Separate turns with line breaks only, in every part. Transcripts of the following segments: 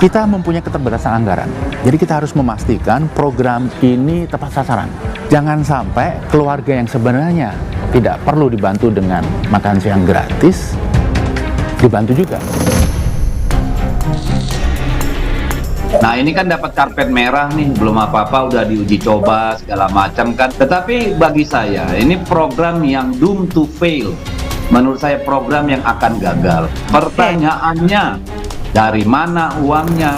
Kita mempunyai keterbatasan anggaran, jadi kita harus memastikan program ini tepat sasaran. Jangan sampai keluarga yang sebenarnya tidak perlu dibantu dengan makan siang gratis, dibantu juga.
Nah ini kan dapat karpet merah nih, belum apa-apa udah diuji coba segala macam kan. Tetapi bagi saya ini program yang doomed to fail. Menurut saya program yang akan gagal. Pertanyaannya, dari mana uangnya?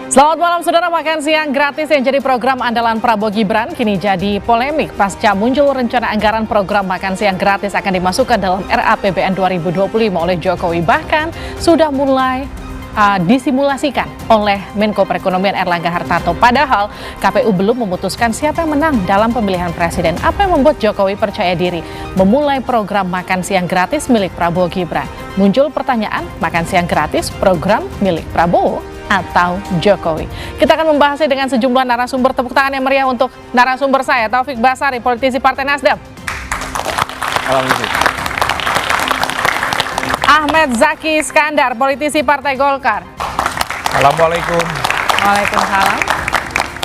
Selamat malam saudara, makan siang gratis yang jadi program andalan Prabowo Gibran kini jadi polemik pasca muncul rencana anggaran program makan siang gratis akan dimasukkan dalam RAPBN 2025 oleh Jokowi, bahkan sudah mulai disimulasikan oleh Menko Perekonomian Erlangga Hartarto. Padahal KPU belum memutuskan siapa yang menang dalam pemilihan presiden. Apa yang membuat Jokowi percaya diri memulai program makan siang gratis milik Prabowo Gibran? Muncul pertanyaan, makan siang gratis program milik Prabowo atau Jokowi? Kita akan membahasnya dengan sejumlah narasumber. Tepuk tangan yang meriah untuk narasumber saya, Taufik Basari, politisi Partai Nasdem. Ahmed Zaki Iskandar, politisi Partai Golkar.
Assalamualaikum.
Waalaikumsalam.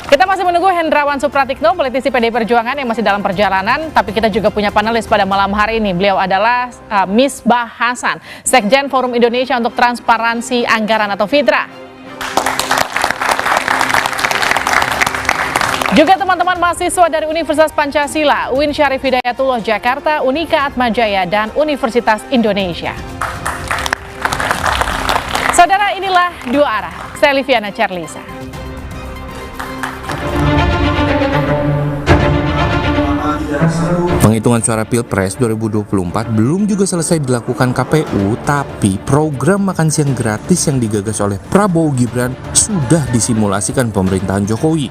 Kita masih menunggu Hendrawan Supratikno, politisi PDI Perjuangan yang masih dalam perjalanan, tapi kita juga punya panelis pada malam hari ini. Beliau adalah Misbah Hasan, Sekjen Forum Indonesia untuk Transparansi Anggaran atau FITRA. Juga teman-teman mahasiswa dari Universitas Pancasila, UIN Syarif Hidayatullah Jakarta, Unika Atmajaya, dan Universitas Indonesia. Saudara, inilah Dua Arah. Saya Liviana Charlisa.
Penghitungan suara Pilpres 2024 belum juga selesai dilakukan KPU, tapi program makan siang gratis yang digagas oleh Prabowo Gibran sudah disimulasikan pemerintahan Jokowi.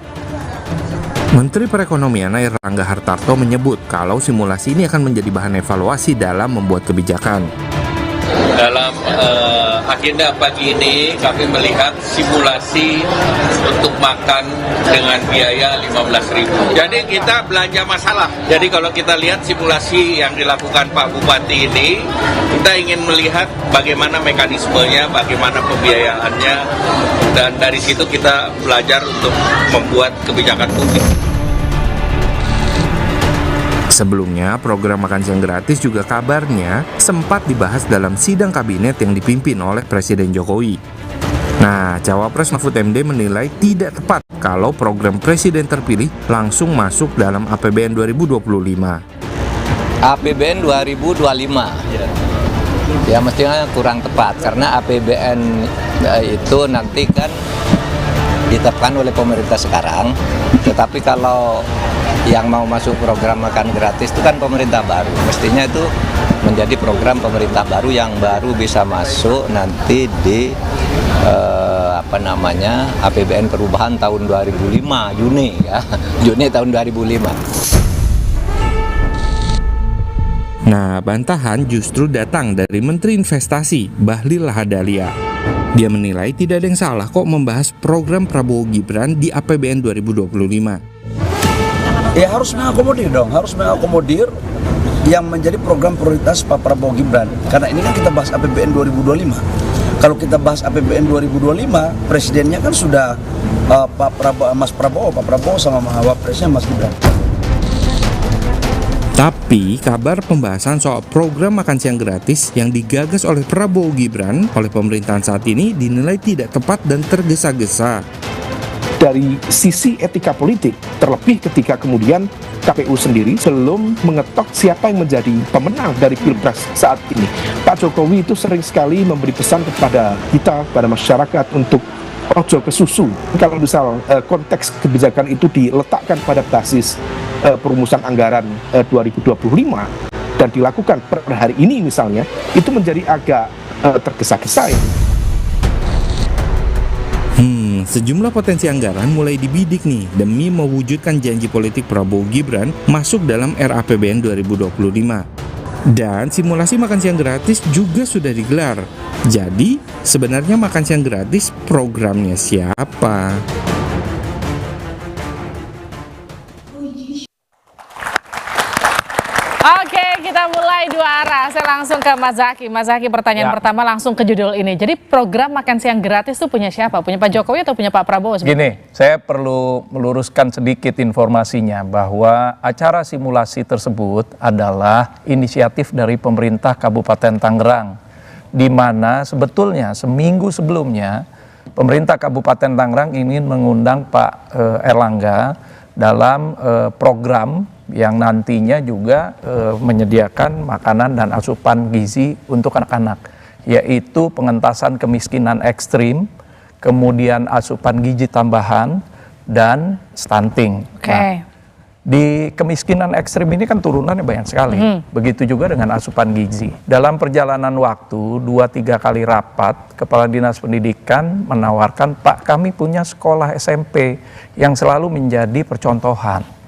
Menteri Perekonomian Erlangga Hartarto menyebut kalau simulasi ini akan menjadi bahan evaluasi dalam membuat kebijakan.
Dalam agenda pagi ini kami melihat simulasi untuk makan dengan biaya 15.000. Jadi kita belanja masalah. Jadi kalau kita lihat simulasi yang dilakukan Pak Bupati ini, kita ingin melihat bagaimana mekanismenya, bagaimana pembiayaannya, dan dari situ kita belajar untuk membuat kebijakan publik.
Sebelumnya, program makan siang gratis juga kabarnya sempat dibahas dalam sidang kabinet yang dipimpin oleh Presiden Jokowi. Nah, Cawapres Mahfud MD menilai tidak tepat kalau program presiden terpilih langsung masuk dalam APBN 2025.
APBN 2025 ya mestinya kurang tepat karena APBN itu nanti kan ditetapkan oleh pemerintah sekarang, tetapi kalau yang mau masuk program makan gratis itu kan pemerintah baru, mestinya itu menjadi program pemerintah baru yang baru bisa masuk nanti di APBN perubahan tahun 2005 Juni ya Juni tahun 2005.
Nah, bantahan justru datang dari Menteri Investasi Bahlil Lahadalia. Dia menilai tidak ada yang salah kok membahas program Prabowo Gibran di APBN 2025.
Ya harus mengakomodir dong, harus mengakomodir yang menjadi program prioritas Pak Prabowo Gibran. Karena ini kan kita bahas APBN 2025. Kalau kita bahas APBN 2025, presidennya kan sudah Pak Prabowo sama Wapresnya Mas Gibran.
Tapi kabar pembahasan soal program makan siang gratis yang digagas oleh Prabowo Gibran oleh pemerintahan saat ini dinilai tidak tepat dan tergesa-gesa.
Dari sisi etika politik, terlebih ketika kemudian KPU sendiri belum mengetok siapa yang menjadi pemenang dari Pilpres saat ini. Pak Jokowi itu sering sekali memberi pesan kepada kita, kepada masyarakat untuk ojo ke susu. Kalau misal konteks kebijakan itu diletakkan pada basis perumusan anggaran 2025 dan dilakukan per hari ini misalnya, itu menjadi agak tergesa-gesa ya.
sejumlah potensi anggaran mulai dibidik nih demi mewujudkan janji politik Prabowo Gibran masuk dalam RAPBN 2025. Dan simulasi makan siang gratis juga sudah digelar. Jadi, sebenarnya makan siang gratis programnya siapa?
Oke, kita mulai dua arah. Saya langsung ke Mas Zaky. Mas Zaky, pertanyaan pertama langsung ke judul ini. Jadi program makan siang gratis itu punya siapa? Punya Pak Jokowi atau punya Pak Prabowo?
Gini, saya perlu meluruskan sedikit informasinya bahwa acara simulasi tersebut adalah inisiatif dari pemerintah Kabupaten Tangerang, di mana sebetulnya seminggu sebelumnya pemerintah Kabupaten Tangerang ingin mengundang Pak Erlangga dalam program yang nantinya juga menyediakan makanan dan asupan gizi untuk anak-anak, yaitu pengentasan kemiskinan ekstrim, kemudian asupan gizi tambahan, dan stunting. Nah, di kemiskinan ekstrim ini kan turunannya banyak sekali, begitu juga dengan asupan gizi. Dalam perjalanan waktu 2-3 kali rapat, Kepala Dinas Pendidikan menawarkan, Pak, kami punya sekolah SMP yang selalu menjadi percontohan.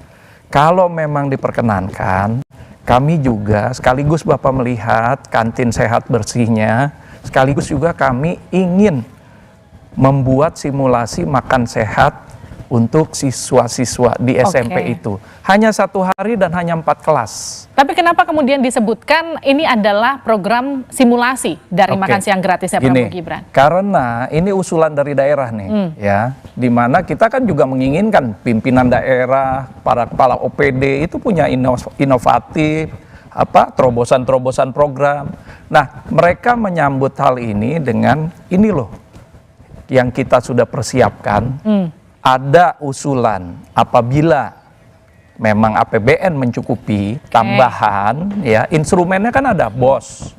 Kalau memang diperkenankan, kami juga sekaligus Bapak melihat kantin sehat bersihnya, sekaligus juga kami ingin membuat simulasi makan sehat untuk siswa-siswa di SMP itu. Hanya 1 hari dan hanya 4 kelas.
Tapi kenapa kemudian disebutkan ini adalah program simulasi dari makan siang gratisnya Prabowo Gibran? Karena
ini usulan dari daerah nih, ya, di mana kita kan juga menginginkan pimpinan daerah, para kepala OPD itu punya inovatif, terobosan-terobosan program. Nah, mereka menyambut hal ini dengan ini loh, yang kita sudah persiapkan. Ada usulan apabila memang APBN mencukupi tambahan, ya instrumennya kan ada BOS.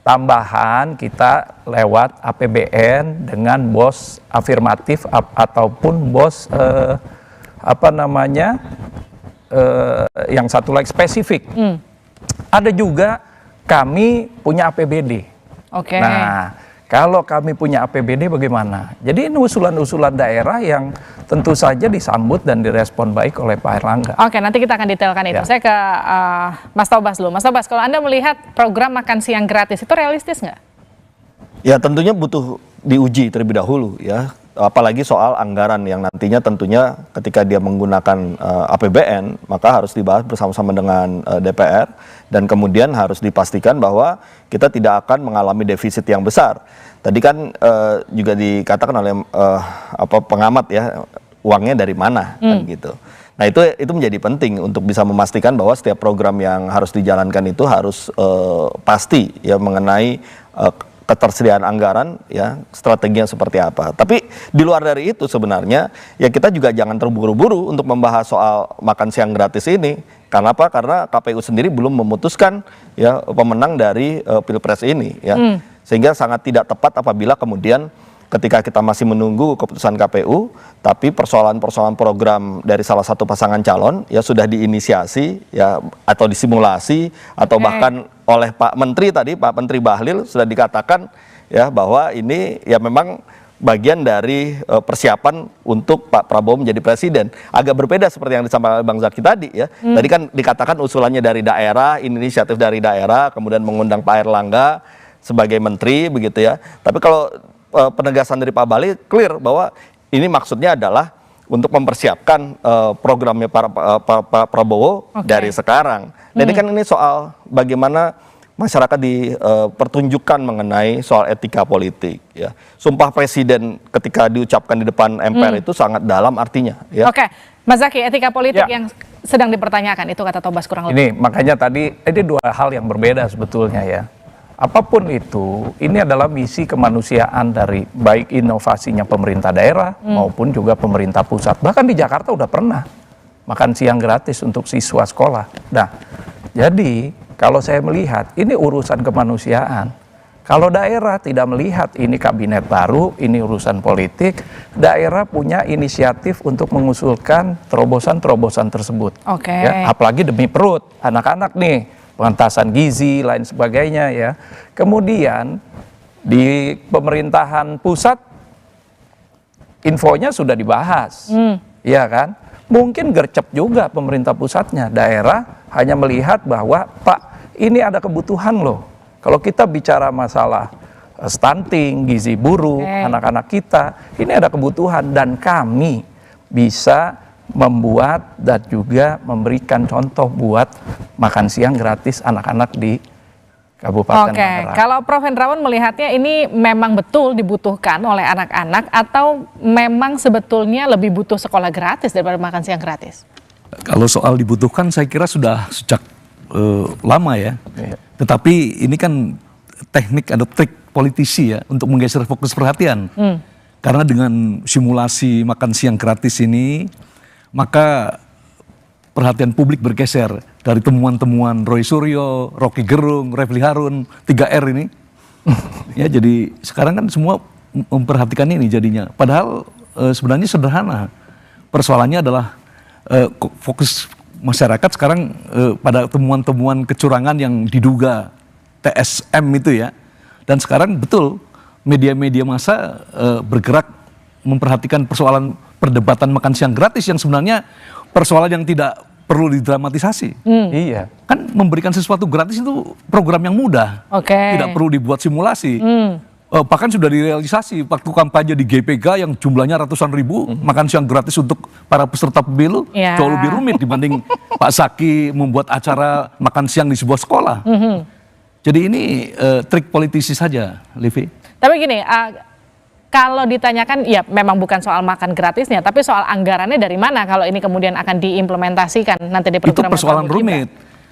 Tambahan kita lewat APBN dengan BOS afirmatif ataupun BOS yang satu lagi spesifik. Ada juga kami punya APBD. Nah, kalau kami punya APBD bagaimana? Jadi ini usulan-usulan daerah yang tentu saja disambut dan direspon baik oleh Pak Erlangga.
Oke, nanti kita akan detailkan itu. Saya ke Mas Tobas dulu. Mas Tobas, kalau Anda melihat program makan siang gratis itu realistis nggak?
Ya tentunya butuh diuji terlebih dahulu ya. Apalagi soal anggaran yang nantinya tentunya ketika dia menggunakan APBN maka harus dibahas bersama-sama dengan DPR dan kemudian harus dipastikan bahwa kita tidak akan mengalami defisit yang besar. Tadi kan juga dikatakan oleh pengamat ya, uangnya dari mana kan gitu. Nah itu menjadi penting untuk bisa memastikan bahwa setiap program yang harus dijalankan itu harus pasti ya mengenai ketersediaan anggaran ya, strateginya seperti apa. Tapi di luar dari itu sebenarnya ya kita juga jangan terburu-buru untuk membahas soal makan siang gratis ini. Karena apa? Karena KPU sendiri belum memutuskan ya pemenang dari Pilpres ini ya. Sehingga sangat tidak tepat apabila kemudian ketika kita masih menunggu keputusan KPU, tapi persoalan-persoalan program dari salah satu pasangan calon ya sudah diinisiasi ya atau disimulasi atau bahkan oleh Pak Menteri tadi, Pak Menteri Bahlil sudah dikatakan ya bahwa ini ya memang bagian dari persiapan untuk Pak Prabowo menjadi presiden. Agak berbeda seperti yang disampaikan oleh Bang Zaky tadi ya. Tadi kan dikatakan usulannya dari daerah, inisiatif dari daerah, kemudian mengundang Pak Erlangga sebagai menteri begitu ya. Tapi kalau penegasan dari Pak Bahlil clear bahwa ini maksudnya adalah untuk mempersiapkan programnya Pak Prabowo dari sekarang. Jadi kan ini soal bagaimana masyarakat dipertunjukkan mengenai soal etika politik. Ya. Sumpah Presiden ketika diucapkan di depan MPR itu sangat dalam artinya. Ya.
Oke, Mas Zaky, etika politik yang sedang dipertanyakan itu kata Tobas kurang lebih.
Ini makanya tadi ini 2 hal yang berbeda sebetulnya ya. Apapun itu, ini adalah misi kemanusiaan dari baik inovasinya pemerintah daerah maupun juga pemerintah pusat. Bahkan di Jakarta udah pernah makan siang gratis untuk siswa sekolah. Nah, jadi kalau saya melihat ini urusan kemanusiaan. Kalau daerah tidak melihat ini kabinet baru, ini urusan politik, daerah punya inisiatif untuk mengusulkan terobosan-terobosan tersebut. Ya, apalagi demi perut anak-anak nih. Pengentasan gizi, lain sebagainya ya. Kemudian di pemerintahan pusat infonya sudah dibahas, ya kan? Mungkin gercep juga pemerintah pusatnya, daerah hanya melihat bahwa Pak ini ada kebutuhan loh. Kalau kita bicara masalah stunting, gizi buruk, anak-anak kita, ini ada kebutuhan dan kami bisa membuat dan juga memberikan contoh buat makan siang gratis anak-anak di Kabupaten Tangerang.
Kalau Prof. Hendrawan melihatnya ini memang betul dibutuhkan oleh anak-anak atau memang sebetulnya lebih butuh sekolah gratis daripada makan siang gratis?
Kalau soal dibutuhkan saya kira sudah sejak lama ya. Tetapi ini kan teknik atau trik politisi ya untuk menggeser fokus perhatian. Karena dengan simulasi makan siang gratis ini, maka perhatian publik bergeser dari temuan-temuan Roy Suryo, Rocky Gerung, Refli Harun, 3R ini. Ya, jadi sekarang kan semua memperhatikan ini jadinya. Padahal sebenarnya sederhana. Persoalannya adalah fokus masyarakat sekarang pada temuan-temuan kecurangan yang diduga TSM itu ya. Dan sekarang betul media-media massa bergerak memperhatikan persoalan perdebatan makan siang gratis yang sebenarnya persoalan yang tidak perlu didramatisasi.
Iya.
Kan memberikan sesuatu gratis itu program yang mudah. Tidak perlu dibuat simulasi. Bahkan sudah direalisasi waktu kampanye di GPK yang jumlahnya ratusan ribu, makan siang gratis untuk para peserta pemilu jauh lebih rumit dibanding Pak Zaki membuat acara makan siang di sebuah sekolah. Jadi ini trik politisi saja, Livi.
Tapi gini, kalau ditanyakan ya memang bukan soal makan gratisnya, tapi soal anggarannya dari mana kalau ini kemudian akan diimplementasikan nanti di program.
Itu persoalan rumit.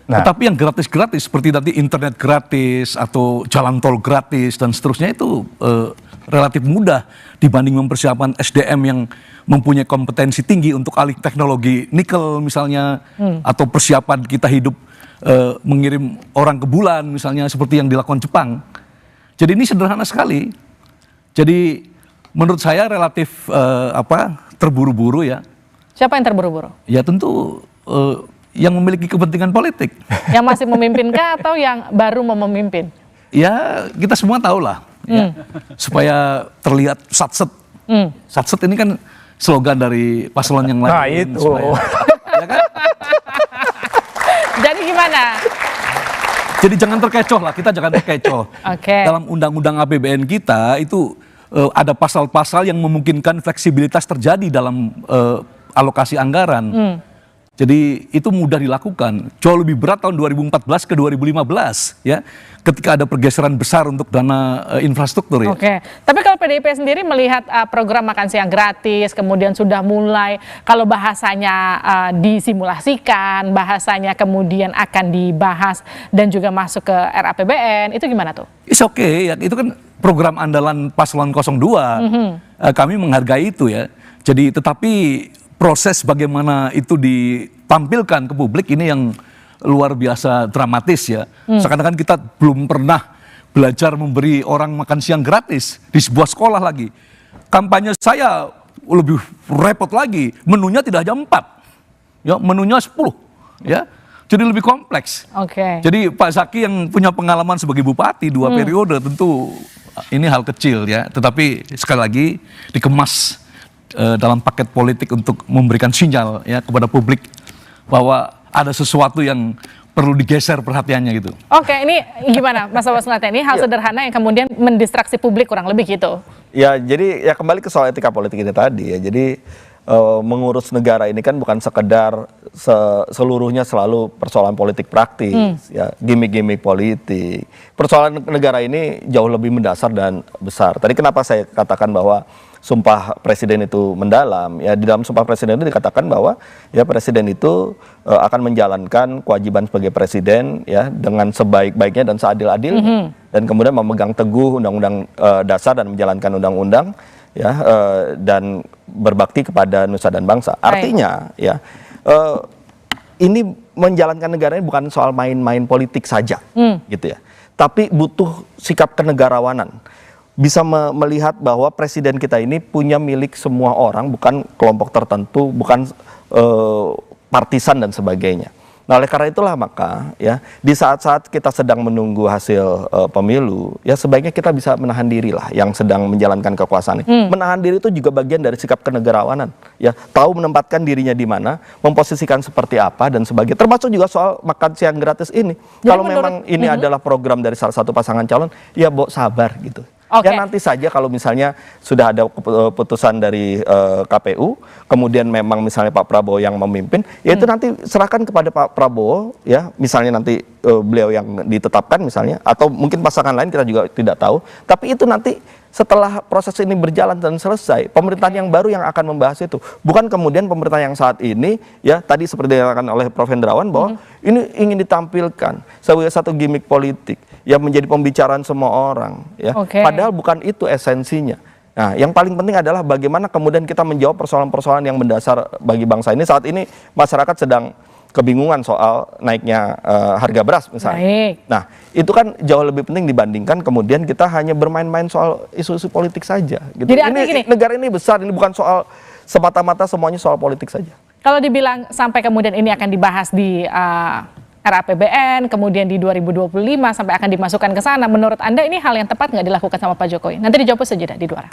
Tetapi yang gratis-gratis seperti tadi internet gratis atau jalan tol gratis dan seterusnya itu relatif mudah dibanding mempersiapkan SDM yang mempunyai kompetensi tinggi untuk alih teknologi nikel misalnya, atau persiapan kita hidup mengirim orang ke bulan misalnya seperti yang dilakukan Jepang. Jadi ini sederhana sekali. Jadi menurut saya relatif terburu-buru ya.
Siapa yang terburu-buru?
Ya tentu yang memiliki kepentingan politik.
Yang masih memimpin atau yang baru mau memimpin?
Ya kita semua tahu lah. Ya. Supaya terlihat satset. Satset ini kan slogan dari paslon yang lain.
Nah itu.
Ya kan?
Jadi gimana?
Jadi jangan terkecoh lah, kita jangan terkecoh. Dalam undang-undang APBN kita itu ada pasal-pasal yang memungkinkan fleksibilitas terjadi dalam alokasi anggaran. Jadi itu mudah dilakukan. Jauh lebih berat tahun 2014 ke 2015 ya, ketika ada pergeseran besar untuk dana infrastruktur ya.
Tapi kalau PDIP sendiri melihat program makan siang gratis, kemudian sudah mulai, kalau bahasanya disimulasikan, bahasanya kemudian akan dibahas dan juga masuk ke RAPBN, itu gimana tuh?
It's okay, ya, itu kan program andalan paslon 02. Kami menghargai itu ya. Jadi tetapi proses bagaimana itu ditampilkan ke publik ini yang luar biasa dramatis ya. Seakan-akan kita belum pernah belajar memberi orang makan siang gratis di sebuah sekolah lagi. Kampanye saya lebih repot lagi, menunya tidak hanya 4, ya, menunya 10, ya. Jadi lebih kompleks. Jadi Pak Zaki yang punya pengalaman sebagai bupati 2 periode tentu ini hal kecil ya. Tetapi sekali lagi dikemas dalam paket politik untuk memberikan sinyal ya kepada publik bahwa ada sesuatu yang perlu digeser perhatiannya gitu.
Ini gimana Mas Abbas melihatnya? Ini hal sederhana yang kemudian mendistraksi publik kurang lebih gitu.
Ya jadi ya kembali ke soal etika politik itu tadi ya. Jadi mengurus negara ini kan bukan sekedar seluruhnya selalu persoalan politik praktis ya, gimmick-gimmick politik. Persoalan negara ini jauh lebih mendasar dan besar. Tadi kenapa saya katakan bahwa sumpah presiden itu mendalam ya, di dalam sumpah presiden itu dikatakan bahwa ya presiden itu akan menjalankan kewajiban sebagai presiden ya dengan sebaik-baiknya dan seadil-adilnya, dan kemudian memegang teguh undang-undang dasar dan menjalankan undang-undang ya, dan berbakti kepada nusa dan bangsa. Artinya ya ini menjalankan negara ini bukan soal main-main politik saja gitu ya, tapi butuh sikap kenegarawanan. Bisa melihat bahwa presiden kita ini punya milik semua orang, bukan kelompok tertentu, bukan partisan dan sebagainya. Nah, oleh karena itulah maka ya di saat-saat kita sedang menunggu hasil pemilu, ya sebaiknya kita bisa menahan diri lah yang sedang menjalankan kekuasaan. Menahan diri itu juga bagian dari sikap kenegarawanan. Ya, tahu menempatkan dirinya di mana, memposisikan seperti apa dan sebagainya. Termasuk juga soal makan siang gratis ini.
Jadi
Kalau memang ini adalah program dari salah satu pasangan calon, ya sabar gitu. Ya nanti saja kalau misalnya sudah ada keputusan dari KPU, kemudian memang misalnya Pak Prabowo yang memimpin, ya itu nanti serahkan kepada Pak Prabowo, ya misalnya nanti beliau yang ditetapkan misalnya, atau mungkin pasangan lain kita juga tidak tahu, tapi itu nanti setelah proses ini berjalan dan selesai, pemerintahan yang baru yang akan membahas itu. Bukan kemudian pemerintah yang saat ini, ya tadi seperti dikatakan oleh Prof. Hendrawan, bahwa ini ingin ditampilkan sebagai satu gimmick politik, yang menjadi pembicaraan semua orang. Ya. Padahal bukan itu esensinya. Nah, yang paling penting adalah bagaimana kemudian kita menjawab persoalan-persoalan yang mendasar bagi bangsa ini. Saat ini masyarakat sedang kebingungan soal naiknya harga beras misalnya. Nah, itu kan jauh lebih penting dibandingkan kemudian kita hanya bermain-main soal isu-isu politik saja. Gitu.
Jadi
ini negara ini besar, ini bukan soal semata-mata semuanya soal politik saja.
Kalau dibilang sampai kemudian ini akan dibahas di RAPBN, kemudian di 2025 sampai akan dimasukkan ke sana, menurut Anda ini hal yang tepat nggak dilakukan sama Pak Jokowi? Nanti dijawab saja di luar.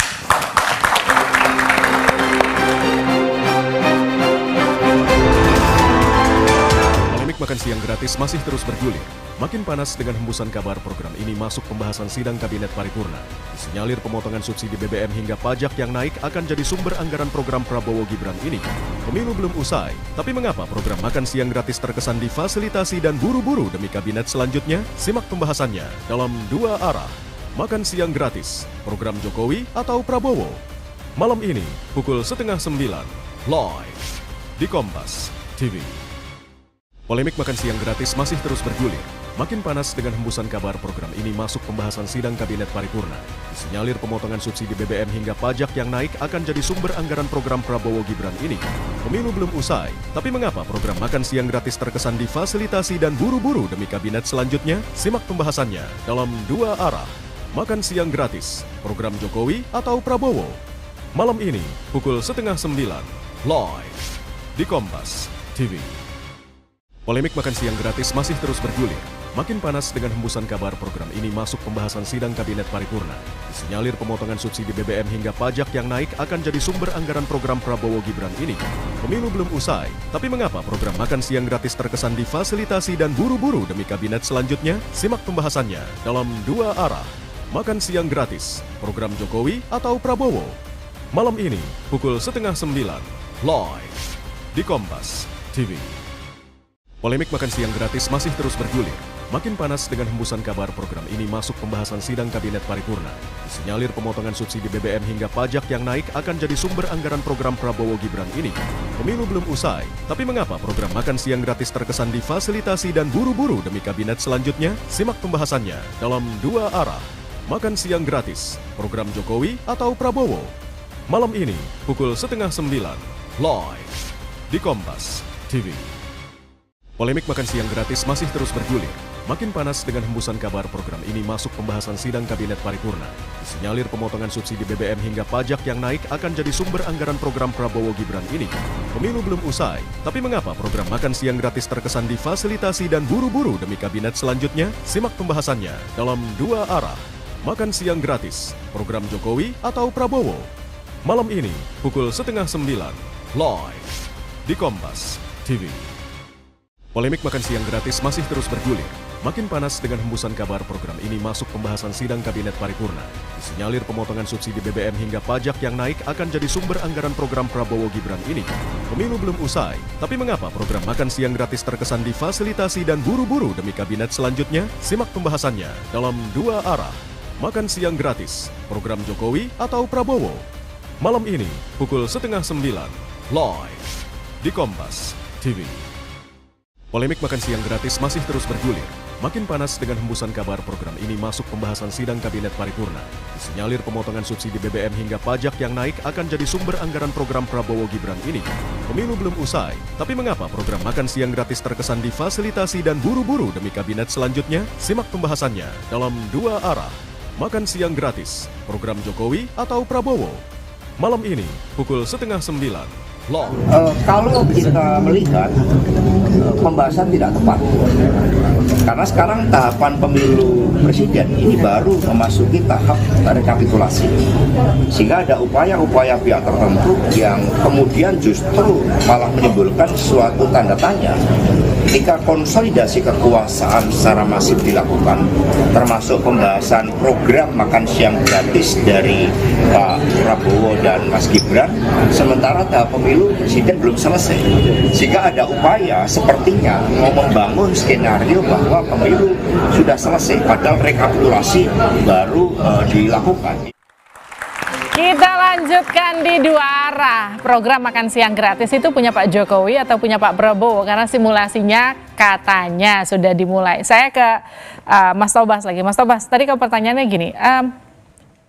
Makan siang gratis masih terus bergulir. Makin panas dengan hembusan kabar program ini masuk pembahasan sidang Kabinet Paripurna. Disinyalir pemotongan subsidi BBM hingga pajak yang naik akan jadi sumber anggaran program Prabowo Gibran ini. Pemilu belum usai, tapi mengapa program makan siang gratis terkesan difasilitasi dan buru-buru demi Kabinet selanjutnya? Simak pembahasannya dalam Dua Arah. Makan siang gratis, program Jokowi atau Prabowo? Malam ini, pukul 8:30, live di Kompas TV. Polemik makan siang gratis masih terus bergulir. Makin panas dengan hembusan kabar program ini masuk pembahasan sidang Kabinet Paripurna. Disinyalir pemotongan subsidi BBM hingga pajak yang naik akan jadi sumber anggaran program Prabowo Gibran ini. Pemilu belum usai, tapi mengapa program makan siang gratis terkesan difasilitasi dan buru-buru demi Kabinet selanjutnya? Simak pembahasannya dalam Dua Arah. Makan siang gratis, program Jokowi atau Prabowo? Malam ini, pukul 8:30, live di Kompas TV. Polemik makan siang gratis masih terus bergulir. Makin panas dengan hembusan kabar program ini masuk pembahasan sidang Kabinet Paripurna. Disinyalir pemotongan subsidi BBM hingga pajak yang naik akan jadi sumber anggaran program Prabowo Gibran ini. Pemilu belum usai, tapi mengapa program makan siang gratis terkesan difasilitasi dan buru-buru demi Kabinet selanjutnya? Simak pembahasannya dalam Dua Arah. Makan siang gratis, program Jokowi atau Prabowo? Malam ini, pukul 8:30, live di Kompas TV. Polemik makan siang gratis masih terus bergulir. Makin panas dengan hembusan kabar program ini masuk pembahasan sidang Kabinet Paripurna. Disinyalir pemotongan subsidi BBM hingga pajak yang naik akan jadi sumber anggaran program Prabowo Gibran ini. Pemilu belum usai, tapi mengapa program makan siang gratis terkesan difasilitasi dan buru-buru demi Kabinet selanjutnya? Simak pembahasannya dalam Dua Arah. Makan siang gratis, program Jokowi atau Prabowo? Malam ini, pukul 8:30, live di Kompas TV. Polemik makan siang gratis masih terus bergulir. Makin panas dengan hembusan kabar program ini masuk pembahasan sidang Kabinet Paripurna. Disinyalir pemotongan subsidi BBM hingga pajak yang naik akan jadi sumber anggaran program Prabowo Gibran ini. Pemilu belum usai, tapi mengapa program makan siang gratis terkesan difasilitasi dan buru-buru demi Kabinet selanjutnya? Simak pembahasannya dalam Dua Arah. Makan siang gratis, program Jokowi atau Prabowo? Malam ini, pukul 8:30, live di Kompas TV. Polemik makan siang gratis masih terus bergulir. Makin panas dengan hembusan kabar program ini masuk pembahasan sidang Kabinet Paripurna. Disinyalir pemotongan subsidi BBM hingga pajak yang naik akan jadi sumber anggaran program Prabowo Gibran ini. Pemilu belum usai, tapi mengapa program makan siang gratis terkesan difasilitasi dan buru-buru demi Kabinet selanjutnya? Simak pembahasannya dalam Dua Arah. Makan siang gratis, program Jokowi atau Prabowo? Malam ini, pukul 8:30, live di Kompas TV. Polemik makan siang gratis masih terus bergulir. Makin panas dengan hembusan kabar program ini masuk pembahasan sidang Kabinet Paripurna. Disinyalir pemotongan subsidi BBM hingga pajak yang naik akan jadi sumber anggaran program Prabowo Gibran ini. Pemilu belum usai, tapi mengapa program makan siang gratis terkesan difasilitasi dan buru-buru demi Kabinet selanjutnya? Simak pembahasannya dalam Dua Arah. Makan siang gratis, program Jokowi atau Prabowo? Malam ini, pukul 8:30, Law.
Kalau kita melihat pembahasan tidak tepat, karena sekarang tahapan pemilu presiden ini baru memasuki tahap rekapitulasi, sehingga ada upaya-upaya pihak tertentu yang kemudian justru malah menimbulkan suatu tanda tanya ketika konsolidasi kekuasaan secara masif dilakukan, termasuk pembahasan program makan siang gratis dari Pak Prabowo dan Mas Gibran, sementara tahap pemilu presiden belum selesai, sehingga ada upaya sepertinya mau membangun skenario bahwa pemilu sudah selesai padahal rekapitulasi baru dilakukan.
Kita lanjutkan di dua arah. Program makan siang gratis itu punya Pak Jokowi atau punya Pak Prabowo, karena simulasinya katanya sudah dimulai. Saya ke Mas Tobas lagi. Mas Tobas, tadi kalau pertanyaannya gini,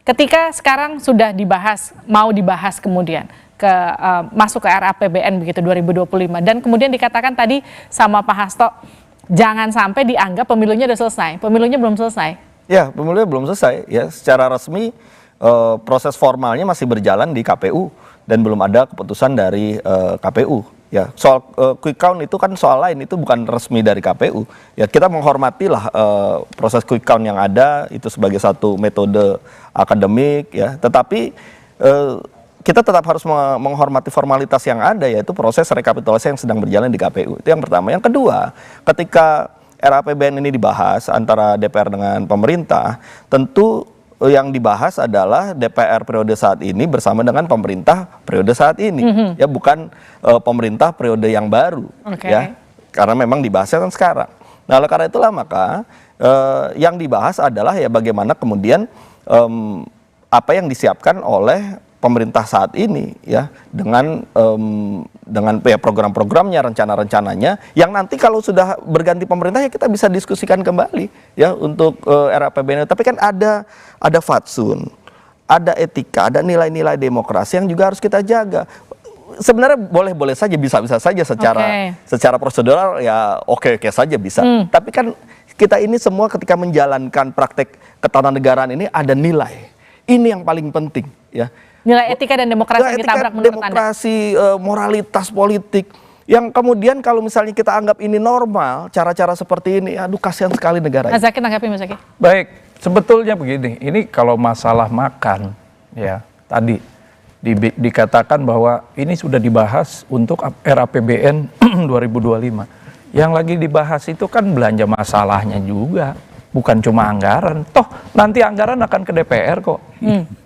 ketika sekarang sudah dibahas, mau dibahas kemudian masuk ke RAPBN begitu 2025, dan kemudian dikatakan tadi sama Pak Hasto, jangan sampai dianggap pemilunya udah selesai. Pemilunya belum selesai.
Ya, pemilunya belum selesai. Ya, secara resmi proses formalnya masih berjalan di KPU dan belum ada keputusan dari KPU. Ya, soal quick count itu kan soal lain, itu bukan resmi dari KPU. Ya, kita menghormatilah proses quick count yang ada itu sebagai satu metode akademik, ya. Tetapi kita tetap harus menghormati formalitas yang ada, yaitu proses rekapitulasi yang sedang berjalan di KPU. Itu yang pertama. Yang kedua, ketika RAPBN ini dibahas antara DPR dengan pemerintah, tentu yang dibahas adalah DPR periode saat ini bersama dengan pemerintah periode saat ini, ya, bukan pemerintah periode yang baru, ya, karena memang dibahasnya kan sekarang. Nah, oleh karena itulah maka yang dibahas adalah ya bagaimana kemudian apa yang disiapkan oleh pemerintah saat ini, ya, dengan ya program-programnya, rencana-rencananya, yang nanti kalau sudah berganti pemerintah ya kita bisa diskusikan kembali, ya, untuk RAPBN. Tapi kan ada fatsun, ada etika, ada nilai-nilai demokrasi yang juga harus kita jaga. Sebenarnya boleh-boleh saja, bisa-bisa saja secara prosedural, ya oke saja bisa. Tapi kan kita ini semua ketika menjalankan praktek ketatanegaraan ini ada nilai. Ini yang paling penting, ya.
Nilai etika dan demokrasi yang ditabrak menurut Anda?
Demokrasi, moralitas politik, yang kemudian kalau misalnya kita anggap ini normal, cara-cara seperti ini, aduh kasihan sekali negara ini.
Mas Zaki, tanggapi Mas Zaki.
Baik, sebetulnya begini, ini kalau masalah makan, ya tadi dikatakan bahwa ini sudah dibahas untuk RAPBN 2025. Yang lagi dibahas itu kan belanja masalahnya juga, bukan cuma anggaran. Toh nanti anggaran akan ke DPR kok.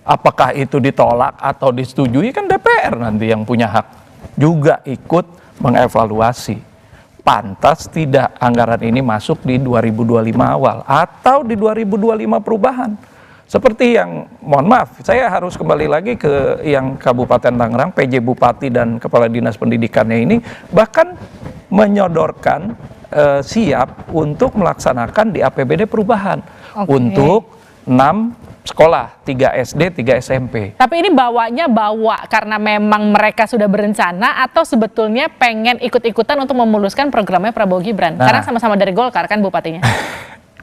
Apakah itu ditolak atau disetujui, kan DPR nanti yang punya hak juga ikut mengevaluasi. Pantas tidak anggaran ini masuk di 2025 awal atau di 2025 perubahan. Seperti yang, mohon maaf, saya harus kembali lagi ke yang Kabupaten Tangerang, PJ Bupati dan Kepala Dinas Pendidikannya ini bahkan menyodorkan siap untuk melaksanakan di APBD perubahan untuk 6 sekolah, 3 SD, 3 SMP.
Tapi ini bawa karena memang mereka sudah berencana atau sebetulnya pengen ikut-ikutan untuk memuluskan programnya Prabowo Gibran?
Nah,
karena sama-sama dari Golkar kan bupatinya.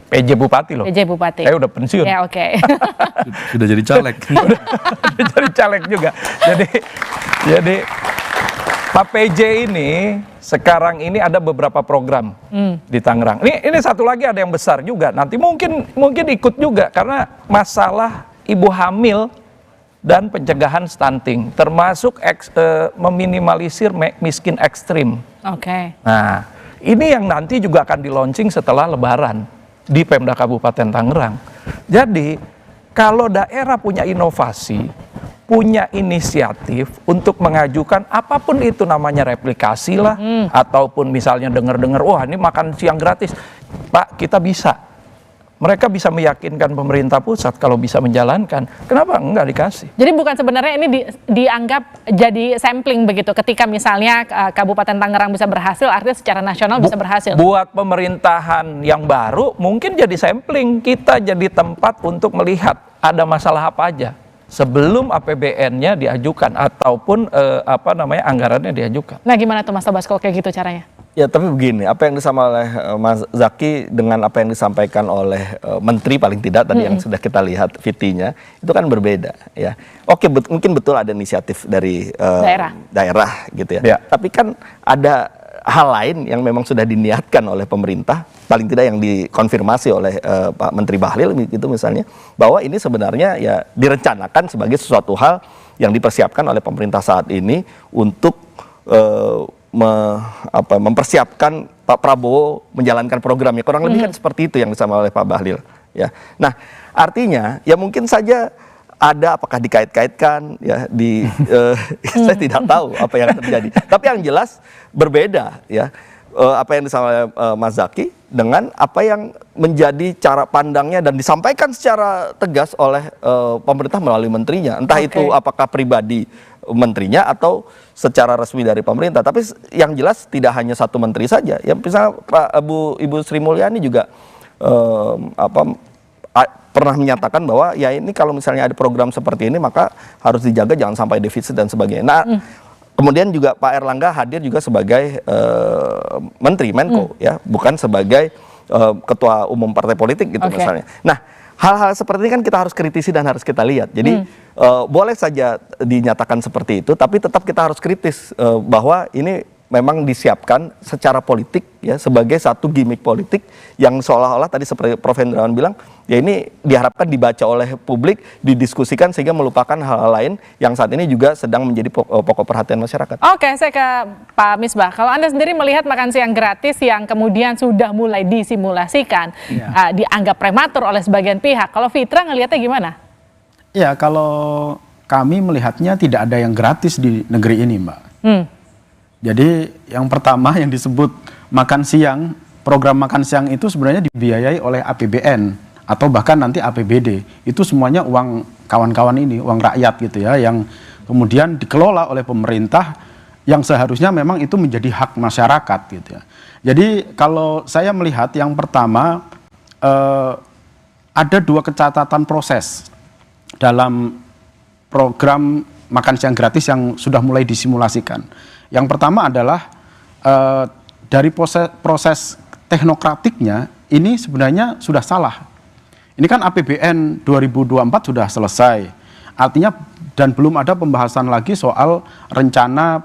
PJ Bupati loh.
PJ Bupati.
Saya udah pensiun.
Ya, oke.
Sudah jadi caleg.
Udah jadi caleg juga. Jadi Pak PJ ini sekarang ini ada beberapa program di Tangerang. Ini satu lagi ada yang besar juga. Nanti mungkin ikut juga karena masalah ibu hamil dan pencegahan stunting, termasuk meminimalisir miskin ekstrim.
Oke.
Nah, ini yang nanti juga akan di-launching setelah Lebaran di Pemda Kabupaten Tangerang. Jadi kalau daerah punya inovasi, punya inisiatif untuk mengajukan apapun itu, namanya replikasi lah, ataupun misalnya dengar-dengar, wah ini makan siang gratis, Pak, kita bisa. Mereka bisa meyakinkan pemerintah pusat kalau bisa menjalankan. Kenapa enggak dikasih?
Jadi bukan sebenarnya ini dianggap jadi sampling begitu. Ketika misalnya Kabupaten Tangerang bisa berhasil, artinya secara nasional bisa berhasil.
Buat pemerintahan yang baru mungkin jadi sampling. Kita jadi tempat untuk melihat ada masalah apa aja sebelum APBN-nya diajukan ataupun anggarannya diajukan.
Nah, gimana tuh Mas Tobas kalau kayak gitu caranya?
Ya, tapi begini, apa yang disampaikan oleh Mas Zaky dengan apa yang disampaikan oleh Menteri paling tidak tadi yang sudah kita lihat VT-nya itu kan berbeda ya. Oke, mungkin betul ada inisiatif dari daerah gitu ya. Tapi kan ada hal lain yang memang sudah diniatkan oleh pemerintah, paling tidak yang dikonfirmasi oleh Pak Menteri Bahlil gitu misalnya, bahwa ini sebenarnya ya direncanakan sebagai sesuatu hal yang dipersiapkan oleh pemerintah saat ini untuk mempersiapkan Pak Prabowo menjalankan programnya. Kurang lebih kan seperti itu yang disampaikan oleh Pak Bahlil ya. Nah, artinya ya mungkin saja ada, apakah dikait-kaitkan ya saya tidak tahu apa yang terjadi. Tapi yang jelas berbeda ya apa yang disampaikan oleh Mas Zaky dengan apa yang menjadi cara pandangnya dan disampaikan secara tegas oleh pemerintah melalui menterinya. Entah itu apakah pribadi menterinya atau secara resmi dari pemerintah. Tapi yang jelas tidak hanya satu menteri saja. Ya, misalnya Ibu Sri Mulyani juga pernah menyatakan bahwa ya ini kalau misalnya ada program seperti ini maka harus dijaga jangan sampai defisit dan sebagainya. Nah, kemudian juga Pak Erlangga hadir juga sebagai menteri Menko ya, bukan sebagai ketua umum partai politik gitu misalnya. Nah, hal-hal seperti ini kan kita harus kritisi dan harus kita lihat. Jadi boleh saja dinyatakan seperti itu, tapi tetap kita harus kritis bahwa ini memang disiapkan secara politik ya sebagai satu gimmick politik yang seolah-olah tadi seperti Prof. Hendrawan bilang ya ini diharapkan dibaca oleh publik, didiskusikan sehingga melupakan hal-hal lain yang saat ini juga sedang menjadi pokok perhatian masyarakat.
Oke, saya ke Pak Misbah. Kalau Anda sendiri melihat makan siang gratis yang kemudian sudah mulai disimulasikan, dianggap prematur oleh sebagian pihak. Kalau Fitra ngelihatnya gimana?
Ya, kalau kami melihatnya tidak ada yang gratis di negeri ini, Mbak. Jadi yang pertama yang disebut makan siang, program makan siang itu sebenarnya dibiayai oleh APBN atau bahkan nanti APBD. Itu semuanya uang kawan-kawan ini, uang rakyat gitu ya, yang kemudian dikelola oleh pemerintah yang seharusnya memang itu menjadi hak masyarakat gitu ya. Jadi kalau saya melihat yang pertama ada dua catatan proses dalam program makan siang gratis yang sudah mulai disimulasikan. Yang pertama adalah dari proses teknokratiknya ini sebenarnya sudah salah. Ini kan APBN 2024 sudah selesai. Artinya dan belum ada pembahasan lagi soal rencana